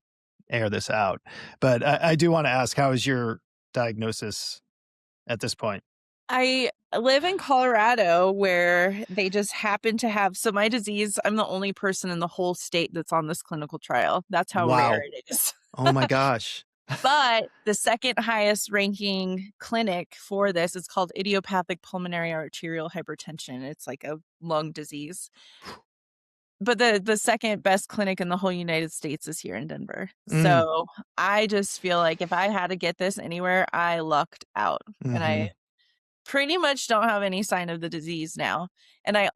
[SPEAKER 1] air this out. But I do want to ask, how is your diagnosis at this point?
[SPEAKER 2] I live in Colorado where they just happen to have so my disease, I'm the only person in the whole state that's on this clinical trial. That's how rare
[SPEAKER 1] Wow.
[SPEAKER 2] it is.
[SPEAKER 1] Oh my gosh.
[SPEAKER 2] But the second highest ranking clinic for this is called idiopathic pulmonary arterial hypertension. It's like a lung disease. But the second best clinic in the whole United States is here in Denver.
[SPEAKER 1] Mm,
[SPEAKER 2] So I just feel like if I had to get this anywhere, I lucked out. And I
[SPEAKER 1] hmm.
[SPEAKER 2] pretty much don't have any sign of the disease now. And I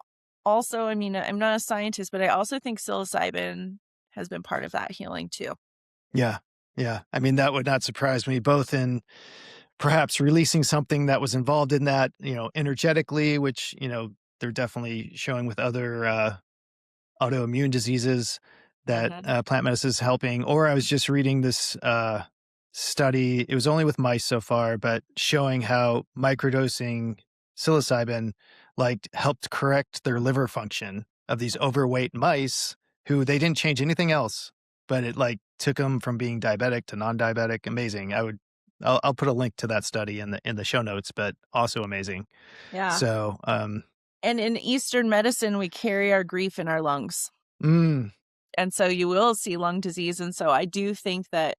[SPEAKER 2] also, I mean, I'm not a scientist, but I also think psilocybin has been part of that healing too.
[SPEAKER 1] Yeah. Yeah. I mean, that would not surprise me, both in perhaps releasing something that was involved in that, energetically, which, they're definitely showing with other autoimmune diseases that
[SPEAKER 2] Mhm.
[SPEAKER 1] plant medicine is helping. Or I was just reading this study, it was only with mice so far, but showing how microdosing psilocybin like helped correct their liver function of these overweight mice who they didn't change anything else, but it like took them from being diabetic to non-diabetic. Amazing. I'll put a link to that study in the show notes, but also amazing.
[SPEAKER 2] Yeah.
[SPEAKER 1] So,
[SPEAKER 2] And in Eastern medicine, we carry our grief in our lungs.
[SPEAKER 1] mm,
[SPEAKER 2] And so you will see lung disease. And so I do think that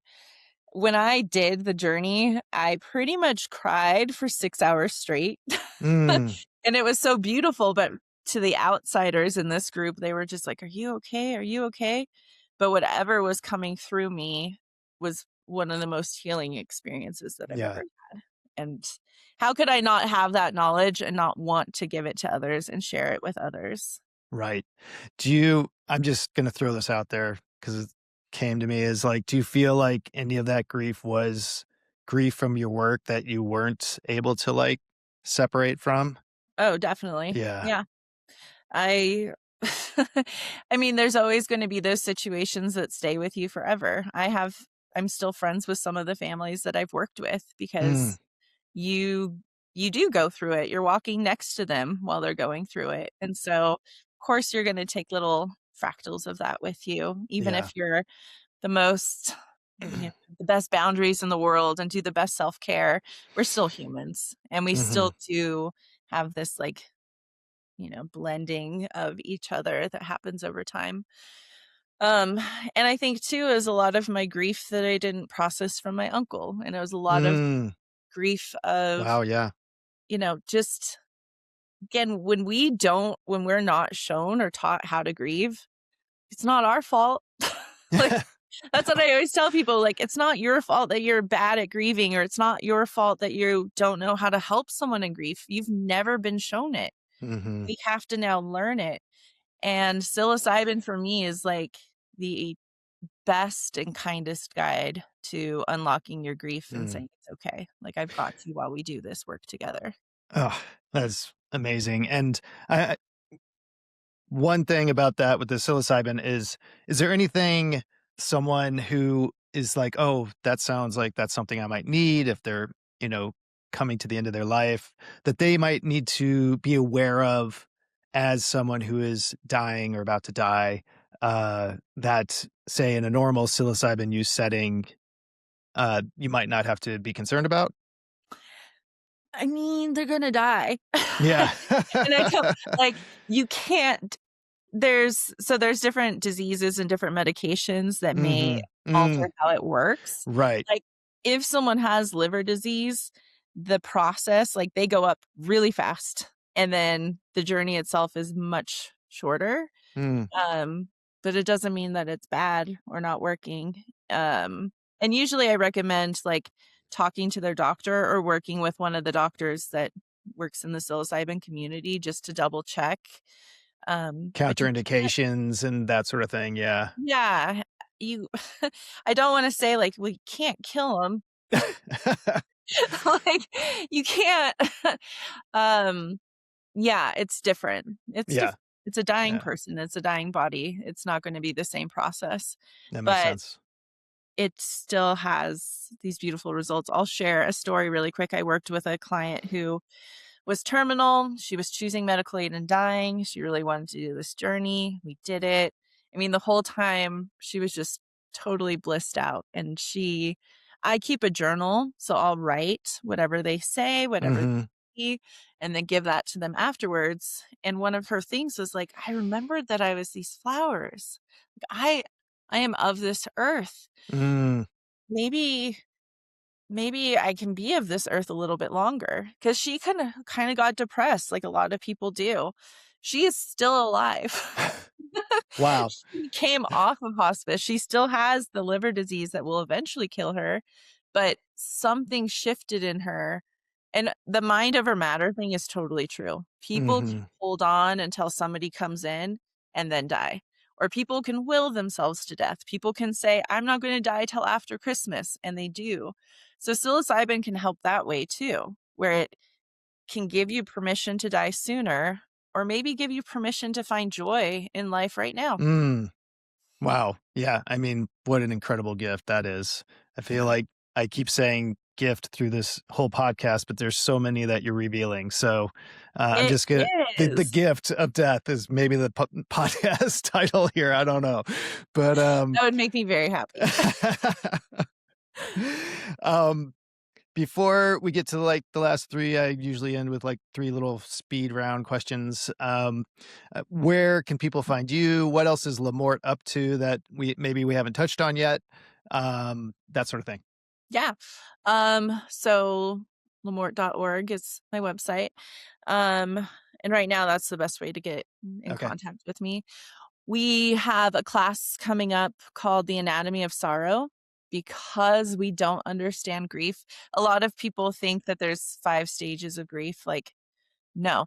[SPEAKER 2] when I did the journey, I pretty much cried for 6 hours straight.
[SPEAKER 1] mm,
[SPEAKER 2] And it was so beautiful. But to the outsiders in this group, they were just like, are you okay? Are you okay? But whatever was coming through me was one of the most healing experiences that I've
[SPEAKER 1] yeah.
[SPEAKER 2] ever had. And how could I not have that knowledge and not want to give it to others and share it with others?
[SPEAKER 1] Right. I'm just gonna throw this out there because it came to me is like, do you feel like any of that grief was grief from your work that you weren't able to like separate from?
[SPEAKER 2] Oh, definitely.
[SPEAKER 1] Yeah.
[SPEAKER 2] Yeah. I I mean, there's always gonna be those situations that stay with you forever. I'm still friends with some of the families that I've worked with
[SPEAKER 1] Mm,
[SPEAKER 2] because you you do go through it. You're walking next to them while they're going through it. And so, of course, you're gonna take little fractals of that with you, even
[SPEAKER 1] yeah.
[SPEAKER 2] if you're the most the best boundaries in the world and do the best self-care. We're still humans, and we
[SPEAKER 1] Hmm.
[SPEAKER 2] still do have this, like, blending of each other that happens over time. Um, and I think too is a lot of my grief that I didn't process from my uncle, and it was a lot of
[SPEAKER 1] Mm,
[SPEAKER 2] grief of,
[SPEAKER 1] wow. Yeah.
[SPEAKER 2] just again, when we're not shown or taught how to grieve, it's not our fault. Like, that's what I always tell people, like, it's not your fault that you're bad at grieving, or it's not your fault that you don't know how to help someone in grief. You've never been shown it.
[SPEAKER 1] Hmm.
[SPEAKER 2] We have to now learn it. And psilocybin for me is like the best and kindest guide to unlocking your grief and
[SPEAKER 1] Mm.
[SPEAKER 2] saying it's okay. Like, I've got you while we do this work together.
[SPEAKER 1] Oh, that's amazing. And I, one thing about that with the psilocybin is there anything someone who is like, oh, that sounds like that's something I might need if they're, you know, coming to the end of their life, that they might need to be aware of as someone who is dying or about to die, that, say, in a normal psilocybin use setting, you might not have to be concerned about?
[SPEAKER 2] I mean, they're gonna die.
[SPEAKER 1] Yeah.
[SPEAKER 2] And I don't like, you can't there's different diseases and different medications that may
[SPEAKER 1] Mhm.
[SPEAKER 2] alter how it works.
[SPEAKER 1] Right.
[SPEAKER 2] Like, if someone has liver disease, the process, like, they go up really fast, and then the journey itself is much shorter.
[SPEAKER 1] Mm.
[SPEAKER 2] Um, but it doesn't mean that it's bad or not working. And usually I recommend, like, talking to their doctor or working with one of the doctors that works in the psilocybin community just to double check. But you can't.
[SPEAKER 1] Counterindications and that sort of thing, yeah.
[SPEAKER 2] Yeah, you I don't wanna say, like, "Well, you can't kill them." Like, you can't. Um, yeah, it's different.
[SPEAKER 1] Yeah,
[SPEAKER 2] It's a dying
[SPEAKER 1] yeah,
[SPEAKER 2] person, it's a dying body. It's not gonna be the same process,
[SPEAKER 1] that makes
[SPEAKER 2] but
[SPEAKER 1] sense.
[SPEAKER 2] it still has these beautiful results. I'll share a story really quick. I worked with a client who was terminal. She was choosing medical aid and dying. She really wanted to do this journey. We did it. I mean, the whole time she was just totally blissed out. And I keep a journal, so I'll write whatever they say, whatever they
[SPEAKER 1] Mhm.
[SPEAKER 2] see, and then give that to them afterwards. And one of her things was like, I remembered that I was these flowers. Like, I am of this earth.
[SPEAKER 1] Mm.
[SPEAKER 2] Maybe I can be of this earth a little bit longer, because she kinda got depressed like a lot of people do. She is still alive.
[SPEAKER 1] Wow.
[SPEAKER 2] She came off of hospice. She still has the liver disease that will eventually kill her, but something shifted in her, and the mind over matter thing is totally true. People can
[SPEAKER 1] Mhm.
[SPEAKER 2] hold on until somebody comes in and then die, or people can will themselves to death. People can say, "I'm not gonna die till after Christmas," and they do. So psilocybin can help that way too, where it can give you permission to die sooner, or maybe give you permission to find joy in life right now.
[SPEAKER 1] Mm. Wow. Yeah, I mean, what an incredible gift that is. I feel
[SPEAKER 2] Yeah.
[SPEAKER 1] like I keep saying gift through this whole podcast, but there's so many that you're revealing. So, I'm
[SPEAKER 2] It
[SPEAKER 1] just gonna the
[SPEAKER 2] is.
[SPEAKER 1] gift of death is maybe the podcast title here, I don't know. But,
[SPEAKER 2] That would make me very happy.
[SPEAKER 1] um before we get to, like, the last 3, I usually end with, like, 3 little speed round questions. Where can people find you? What else is Lamort up to that we haven't touched on yet? That sort of thing.
[SPEAKER 2] Yeah. So lamort.org is my website. Um, and right now that's the best way to get in
[SPEAKER 1] Okay.
[SPEAKER 2] contact with me. We have a class coming up called The Anatomy of Sorrow, because we don't understand grief. A lot of people think that there's 5 stages of grief. Like, no.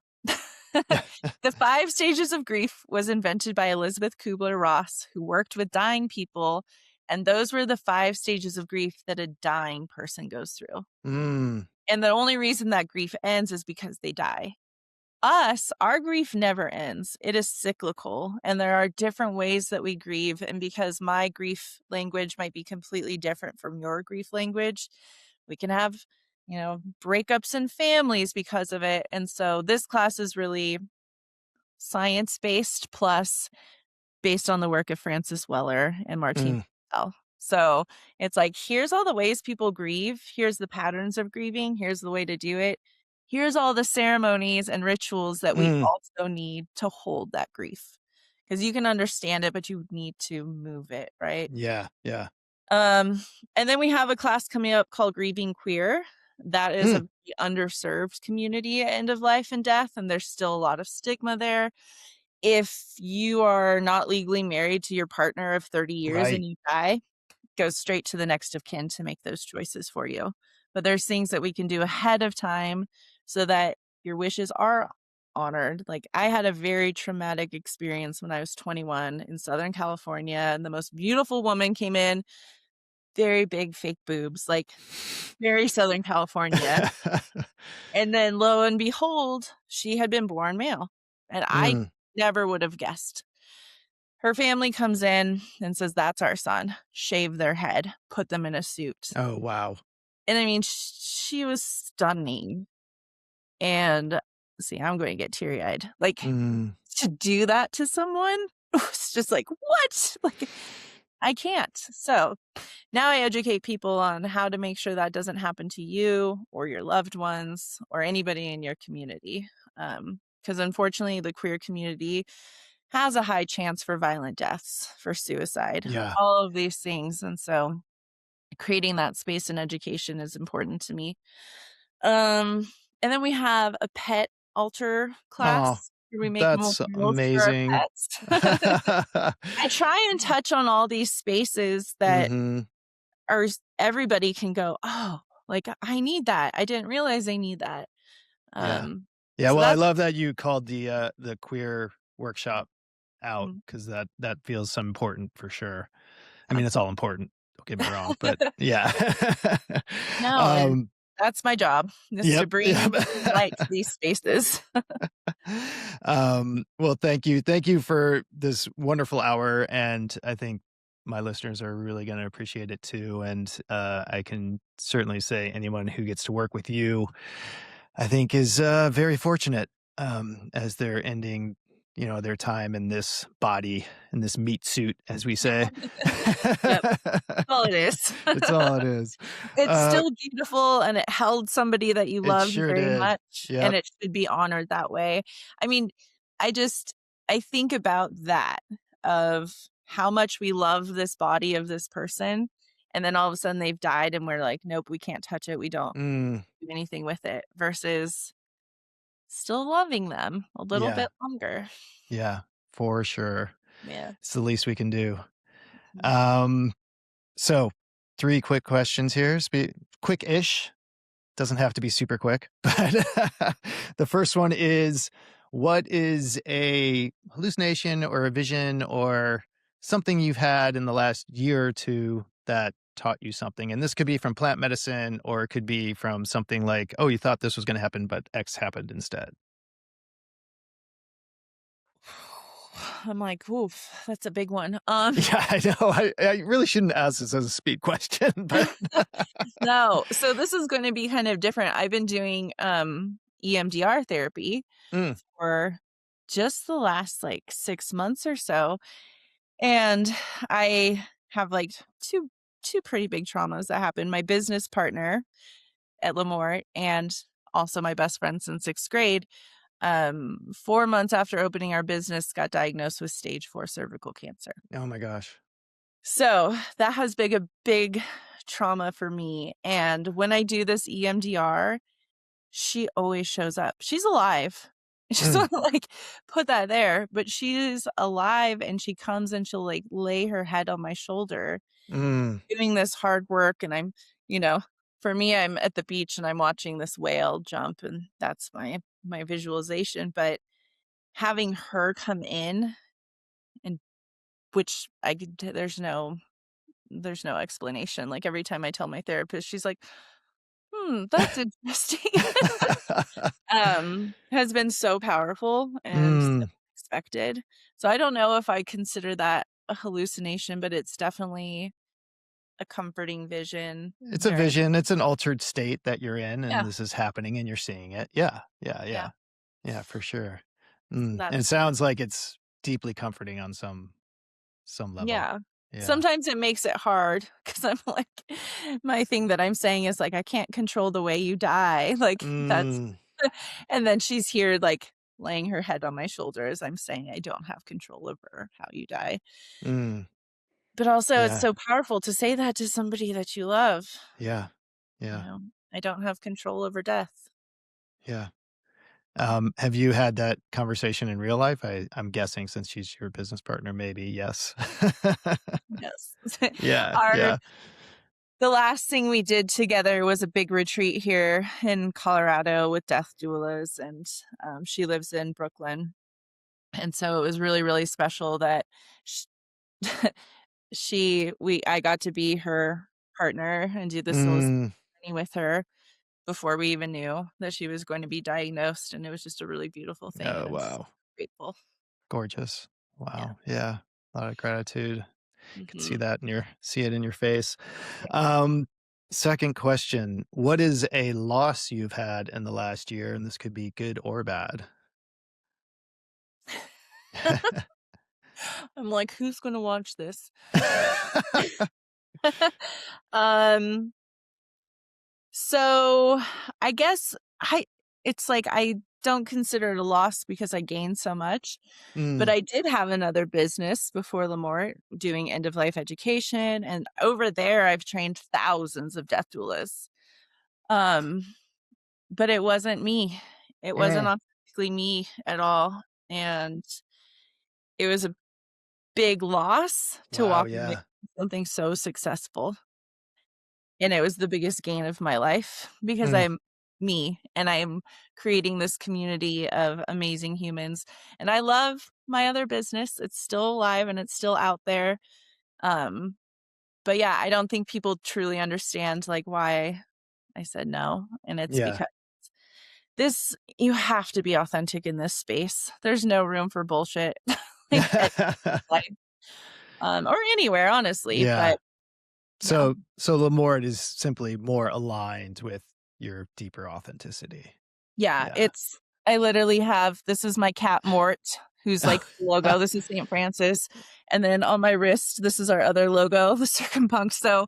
[SPEAKER 2] The 5 stages of grief was invented by Elizabeth Kubler-Ross, who worked with dying people, and those were the 5 stages of grief that a dying person goes through.
[SPEAKER 1] Mm,
[SPEAKER 2] And the only reason that grief ends is because they die. Our grief never ends. It is cyclical, and there are different ways that we grieve, and because my grief language might be completely different from your grief language, we can have, breakups in families because of it. And so this class is really science-based, plus based on the work of Francis Weller and Martine
[SPEAKER 1] mm,
[SPEAKER 2] Purcell. So it's like, here's all the ways people grieve. Here's the patterns of grieving. Here's the way to do it. Here's all the ceremonies and rituals that we
[SPEAKER 1] mm.
[SPEAKER 2] also need to hold that grief. Because you can understand it, but you need to move it, right?
[SPEAKER 1] Yeah, yeah.
[SPEAKER 2] Um, and then we have a class coming up called Grieving Queer. That is
[SPEAKER 1] Mm,
[SPEAKER 2] a underserved community at end of life and death, and there's still a lot of stigma there. If you are not legally married to your partner of 30 years
[SPEAKER 1] right.
[SPEAKER 2] and you die, go straight to the next of kin to make those choices for you. But there's things that we can do ahead of time so that your wishes are honored. Like, I had a very traumatic experience when I was 21 in Southern California, and the most beautiful woman came in, very big fake boobs, like very Southern California. And then lo and behold, she had been born male. And I
[SPEAKER 1] Mm,
[SPEAKER 2] never would have guessed. Her family comes in and says, "That's our son." Shave their head, put them in a suit.
[SPEAKER 1] Oh, wow.
[SPEAKER 2] And I mean, she was stunning. And see, I'm going to get teary-eyed. Like,
[SPEAKER 1] Mm,
[SPEAKER 2] to do that to someone, it's just like, "What?" Like, I can't. So, now I educate people on how to make sure that doesn't happen to you or your loved ones or anybody in your community. Because unfortunately, the queer community has a high chance for violent deaths, for suicide,
[SPEAKER 1] yeah.
[SPEAKER 2] all of these things. And so creating that space and education is important to me. And then we have a pet altar
[SPEAKER 1] Oh,
[SPEAKER 2] class where we make
[SPEAKER 1] that's
[SPEAKER 2] memorials for our
[SPEAKER 1] amazing.
[SPEAKER 2] pets. I try and touch on all these spaces that
[SPEAKER 1] Hmm.
[SPEAKER 2] everybody can go, "Oh, like, I need that. I didn't realize I need that."
[SPEAKER 1] Yeah.
[SPEAKER 2] Um,
[SPEAKER 1] Yeah,
[SPEAKER 2] so
[SPEAKER 1] well, I
[SPEAKER 2] that's
[SPEAKER 1] love that you called the queer workshop out
[SPEAKER 2] mm,
[SPEAKER 1] because that feels so important for sure. I mean, it's
[SPEAKER 2] absolutely.
[SPEAKER 1] all important, don't get me wrong, but yeah.
[SPEAKER 2] No, and
[SPEAKER 1] Um,
[SPEAKER 2] that's my job, is to
[SPEAKER 1] yep, yep.
[SPEAKER 2] bring light to these spaces.
[SPEAKER 1] Well, thank you. Thank you for this wonderful hour, and I think my listeners are really gonna appreciate it too, and, I can certainly say anyone who gets to work with you, I think is, very fortunate, as they're ending, their time in this body, in this meat suit, as we say.
[SPEAKER 2] Yep, all it is.
[SPEAKER 1] It's all it is.
[SPEAKER 2] It's
[SPEAKER 1] Uh,
[SPEAKER 2] still beautiful, and it held somebody that you
[SPEAKER 1] it
[SPEAKER 2] loved
[SPEAKER 1] sure
[SPEAKER 2] very
[SPEAKER 1] did.
[SPEAKER 2] much, and
[SPEAKER 1] Yep.
[SPEAKER 2] it should be honored that way. I mean, I just I think about that, of how much we love this body of this person, and then all of a sudden they've died and we're like, "Nope, we can't touch it, we don't
[SPEAKER 1] Mm,
[SPEAKER 2] do anything with it," versus still loving them a little
[SPEAKER 1] yeah,
[SPEAKER 2] bit longer.
[SPEAKER 1] yeah, for sure.
[SPEAKER 2] Yeah.
[SPEAKER 1] It's the least we can do.
[SPEAKER 2] Mhm.
[SPEAKER 1] Um, so 3 quick questions here, quick-ish, doesn't have to be super quick, but the first one is, what is a hallucination or a vision or something you've had in the last year or 2 that taught you something? And this could be from plant medicine, or it could be from something like, "Oh, you thought this was gonna happen, but X happened instead."
[SPEAKER 2] I'm like, "Oof, that's a big one."
[SPEAKER 1] Yeah, I know. I really shouldn't ask this as a speed question, but
[SPEAKER 2] No. So this is gonna be kind of different. I've been doing, EMDR therapy
[SPEAKER 1] Mm,
[SPEAKER 2] for just the last, like, 6 months or so, and I have, like, 2 pretty big traumas that happened. My business partner at Lemoore and also my best friend since 6th grade, 4 months after opening our business, got diagnosed with stage 4 cervical cancer.
[SPEAKER 1] oh my gosh.
[SPEAKER 2] So, that has been a big trauma for me, and when I do this EMDR, she always shows up. She's alive. I just
[SPEAKER 1] Mm,
[SPEAKER 2] wanna, like, put that there, but she's alive, and she comes and she'll, like, lay her head on my shoulder
[SPEAKER 1] mm,
[SPEAKER 2] doing this hard work, and you know, for me, I'm at the beach, and I'm watching this whale jump, and that's my visualization, but having her come in and which I could there's no explanation, like, every time I tell my therapist, she's like, "Hmm, that's interesting." Has been so powerful and so
[SPEAKER 1] mm.
[SPEAKER 2] unexpected. So I don't know if I consider that a hallucination, but it's definitely a comforting vision
[SPEAKER 1] It's a
[SPEAKER 2] where I
[SPEAKER 1] vision, it's an altered state that you're in, and
[SPEAKER 2] yeah,
[SPEAKER 1] this is happening and you're seeing it. Yeah, yeah,
[SPEAKER 2] yeah.
[SPEAKER 1] yeah. Yeah, for sure.
[SPEAKER 2] So
[SPEAKER 1] And it
[SPEAKER 2] that's
[SPEAKER 1] sounds like it's deeply comforting on some level.
[SPEAKER 2] yeah.
[SPEAKER 1] Yeah.
[SPEAKER 2] Sometimes it makes it hard because 'cause I'm like my thing that I'm saying is like, "I can't control the way you die." Like, that's
[SPEAKER 1] Mm,
[SPEAKER 2] and then she's here, like, laying her head on my shoulder as I'm saying, "I don't have control over how you die."
[SPEAKER 1] mm.
[SPEAKER 2] But also, it's
[SPEAKER 1] Yeah,
[SPEAKER 2] so powerful to say that to somebody that you love,
[SPEAKER 1] yeah,
[SPEAKER 2] you
[SPEAKER 1] yeah,
[SPEAKER 2] know? I don't have control over death.
[SPEAKER 1] yeah. Have you had that conversation in real life? I'm guessing since she's your business partner, maybe, yes.
[SPEAKER 2] Yes.
[SPEAKER 1] Yeah,
[SPEAKER 2] Our
[SPEAKER 1] yeah.
[SPEAKER 2] the last thing we did together was a big retreat here in Colorado with death doulas, and, she lives in Brooklyn, and so it was really, really special that sh I got to be her partner and do the psilocybin
[SPEAKER 1] Mm.
[SPEAKER 2] journey with her before we even knew that she was going to be diagnosed, and it was just a really beautiful thing,
[SPEAKER 1] Oh,
[SPEAKER 2] and I'm so
[SPEAKER 1] wow.
[SPEAKER 2] grateful.
[SPEAKER 1] Gorgeous.
[SPEAKER 2] Yeah.
[SPEAKER 1] Wow, yeah. A lot of gratitude. Could see
[SPEAKER 2] Hmm.
[SPEAKER 1] that see it in your face. Um, Second question, what is a loss you've had in the last year? And this could be good or bad.
[SPEAKER 2] I'm like, who's going to watch this? um, so I guess it's like I don't consider it a loss because I gained so much. But
[SPEAKER 1] Mm,
[SPEAKER 2] I did have another business before Lamort doing end of life education. And over there, I've trained thousands of death doulas. Um, but it wasn't me. It wasn't
[SPEAKER 1] mm.
[SPEAKER 2] authentically me at all. And it was a big loss to
[SPEAKER 1] Wow,
[SPEAKER 2] walk away
[SPEAKER 1] yeah.
[SPEAKER 2] from something so successful. And it was the biggest gain of my life because
[SPEAKER 1] Mm,
[SPEAKER 2] I'm me and I am creating this community of amazing humans. And I love my other business. It's still alive and it's still out there. Um, but yeah, I don't think people truly understand like why I said no. And it's
[SPEAKER 1] yeah.
[SPEAKER 2] because you have to be authentic in this space. There's no room for bullshit like at life, or anywhere, honestly.
[SPEAKER 1] Yeah.
[SPEAKER 2] But yeah.
[SPEAKER 1] So Lamort is simply more aligned with your deeper authenticity.
[SPEAKER 2] Yeah,
[SPEAKER 1] Yeah.
[SPEAKER 2] I literally have this is my cat Mort, who's like the logo. This is St. Francis. And then on my wrist, this is our other logo, the circumpunct. So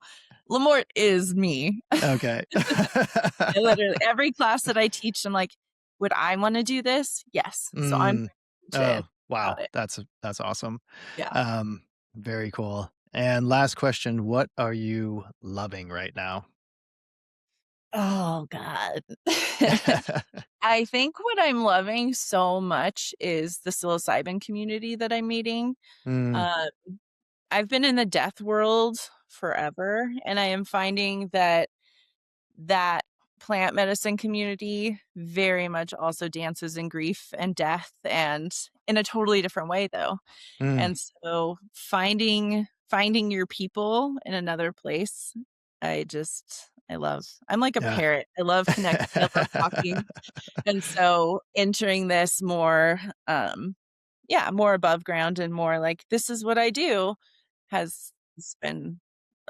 [SPEAKER 2] Lamort is me.
[SPEAKER 1] Okay.
[SPEAKER 2] I literally every class that I teach, I'm like, would I want to do this? Yes. So I'm
[SPEAKER 1] Mm.
[SPEAKER 2] passionate
[SPEAKER 1] Oh, wow.
[SPEAKER 2] about it.
[SPEAKER 1] That's awesome.
[SPEAKER 2] Yeah.
[SPEAKER 1] Um, Very cool. And last question, what are you loving right now?
[SPEAKER 2] Oh God. I think what I'm loving so much is the psilocybin community that I'm meeting.
[SPEAKER 1] Mm,
[SPEAKER 2] Uh, I've been in the death world forever, and I am finding that plant medicine community very much also dances in grief and death, and in a totally different way though.
[SPEAKER 1] mm,
[SPEAKER 2] And so finding your people in another place, I love. I'm like a
[SPEAKER 1] yeah.
[SPEAKER 2] parrot. I love connecting. I love talking. And so entering this more, more above ground and more like this is what I do has it's been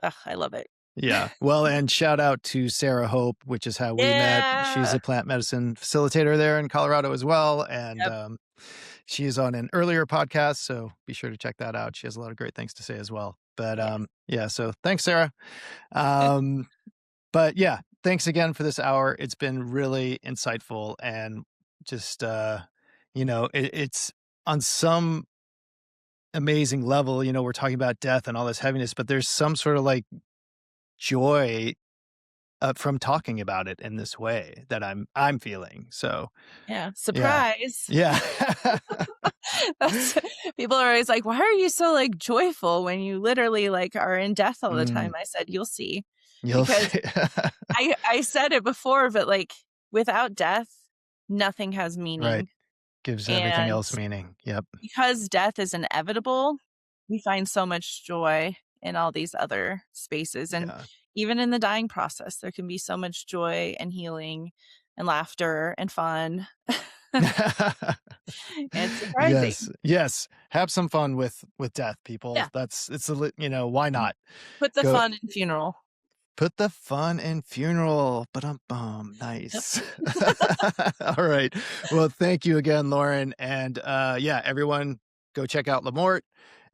[SPEAKER 2] ugh, I love it.
[SPEAKER 1] Yeah. Well, and shout out to Sarah Hope, which is how we met. She's
[SPEAKER 2] Yeah.
[SPEAKER 1] a plant medicine facilitator there in Colorado as well. And
[SPEAKER 2] Yep.
[SPEAKER 1] she is on an earlier podcast. So be sure to check that out. She has a lot of great things to say as well. But
[SPEAKER 2] Yes.
[SPEAKER 1] yeah, so thanks, Sarah. Um, but yeah, thanks again for this hour. It's been really insightful and just, it's on some amazing level, we're talking about death and all this heaviness, but there's some sort of like joy from talking about it in this way that I'm feeling. So
[SPEAKER 2] Yeah.
[SPEAKER 1] yeah,
[SPEAKER 2] Surprise.
[SPEAKER 1] yeah,
[SPEAKER 2] That's people are always like, "Why are you so, like, joyful when you literally, like, are in death all the time?"
[SPEAKER 1] mm,
[SPEAKER 2] I said, "You'll see."
[SPEAKER 1] you'll
[SPEAKER 2] Because
[SPEAKER 1] see.
[SPEAKER 2] I said it before, but, like, without death, nothing has
[SPEAKER 1] Right,
[SPEAKER 2] meaning.
[SPEAKER 1] gives everything
[SPEAKER 2] And
[SPEAKER 1] else meaning. Yep.
[SPEAKER 2] because death is inevitable, we find so much joy in all these other spaces, and
[SPEAKER 1] Yeah.
[SPEAKER 2] even in the dying process, there can be so much joy and healing and laughter and fun. It's surprising.
[SPEAKER 1] Yes, yes. Have some fun with death, people.
[SPEAKER 2] Yeah,
[SPEAKER 1] Why not?
[SPEAKER 2] put the
[SPEAKER 1] Go
[SPEAKER 2] fun in funeral.
[SPEAKER 1] put the fun in funeral. Ba-dum-bum.
[SPEAKER 2] Yep.
[SPEAKER 1] Nice. All right. Well, thank you again, Lauren. And yeah, everyone go check out Lamort.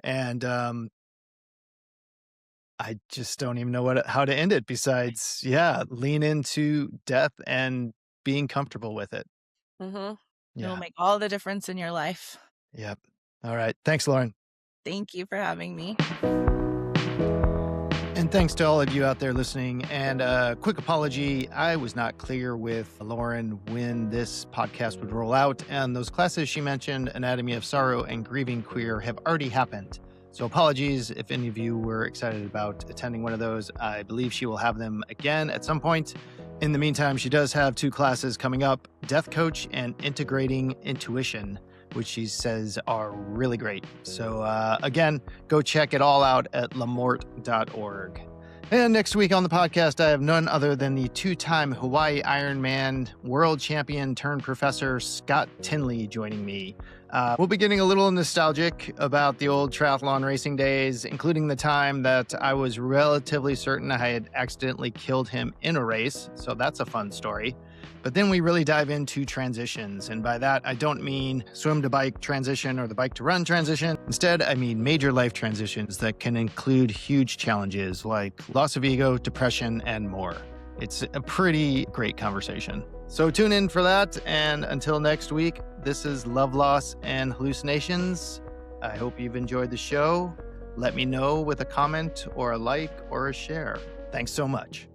[SPEAKER 1] And I just don't even know how to end it besides, yeah, lean into death and being comfortable with it.
[SPEAKER 2] Mhm. It'll
[SPEAKER 1] Yeah.
[SPEAKER 2] make all the difference in your life.
[SPEAKER 1] Yep. All right. Thanks, Lauren.
[SPEAKER 2] Thank you for having me.
[SPEAKER 1] And thanks to all of you out there listening. And a quick apology. I was not clear with Lauren when this podcast would roll out. And those classes she mentioned, Anatomy of Sorrow and Grieving Queer, have already happened. So apologies if any of you were excited about attending one of those. I believe she will have them again at some point. In the meantime, she does have 2 classes coming up, Death Coach and Integrating Intuition, which she says are really great. So again, go check it all out at lamort.org. And next week on the podcast, I have none other than the 2-time Hawaii Ironman world champion turned professor Scott Tinley joining me. We'll be getting a little nostalgic about the old triathlon racing days, including the time that I was relatively certain I had accidentally killed him in a race. So that's a fun story. But then we really dive into transitions. And by that, I don't mean swim to bike transition or the bike to run transition. Instead, I mean major life transitions that can include huge challenges like loss of ego, depression, and more. It's a pretty great conversation. So tune in for that. And until next week, this is Love, Loss, and Hallucinations. I hope you've enjoyed the show. Let me know with a comment or a like or a share. Thanks so much.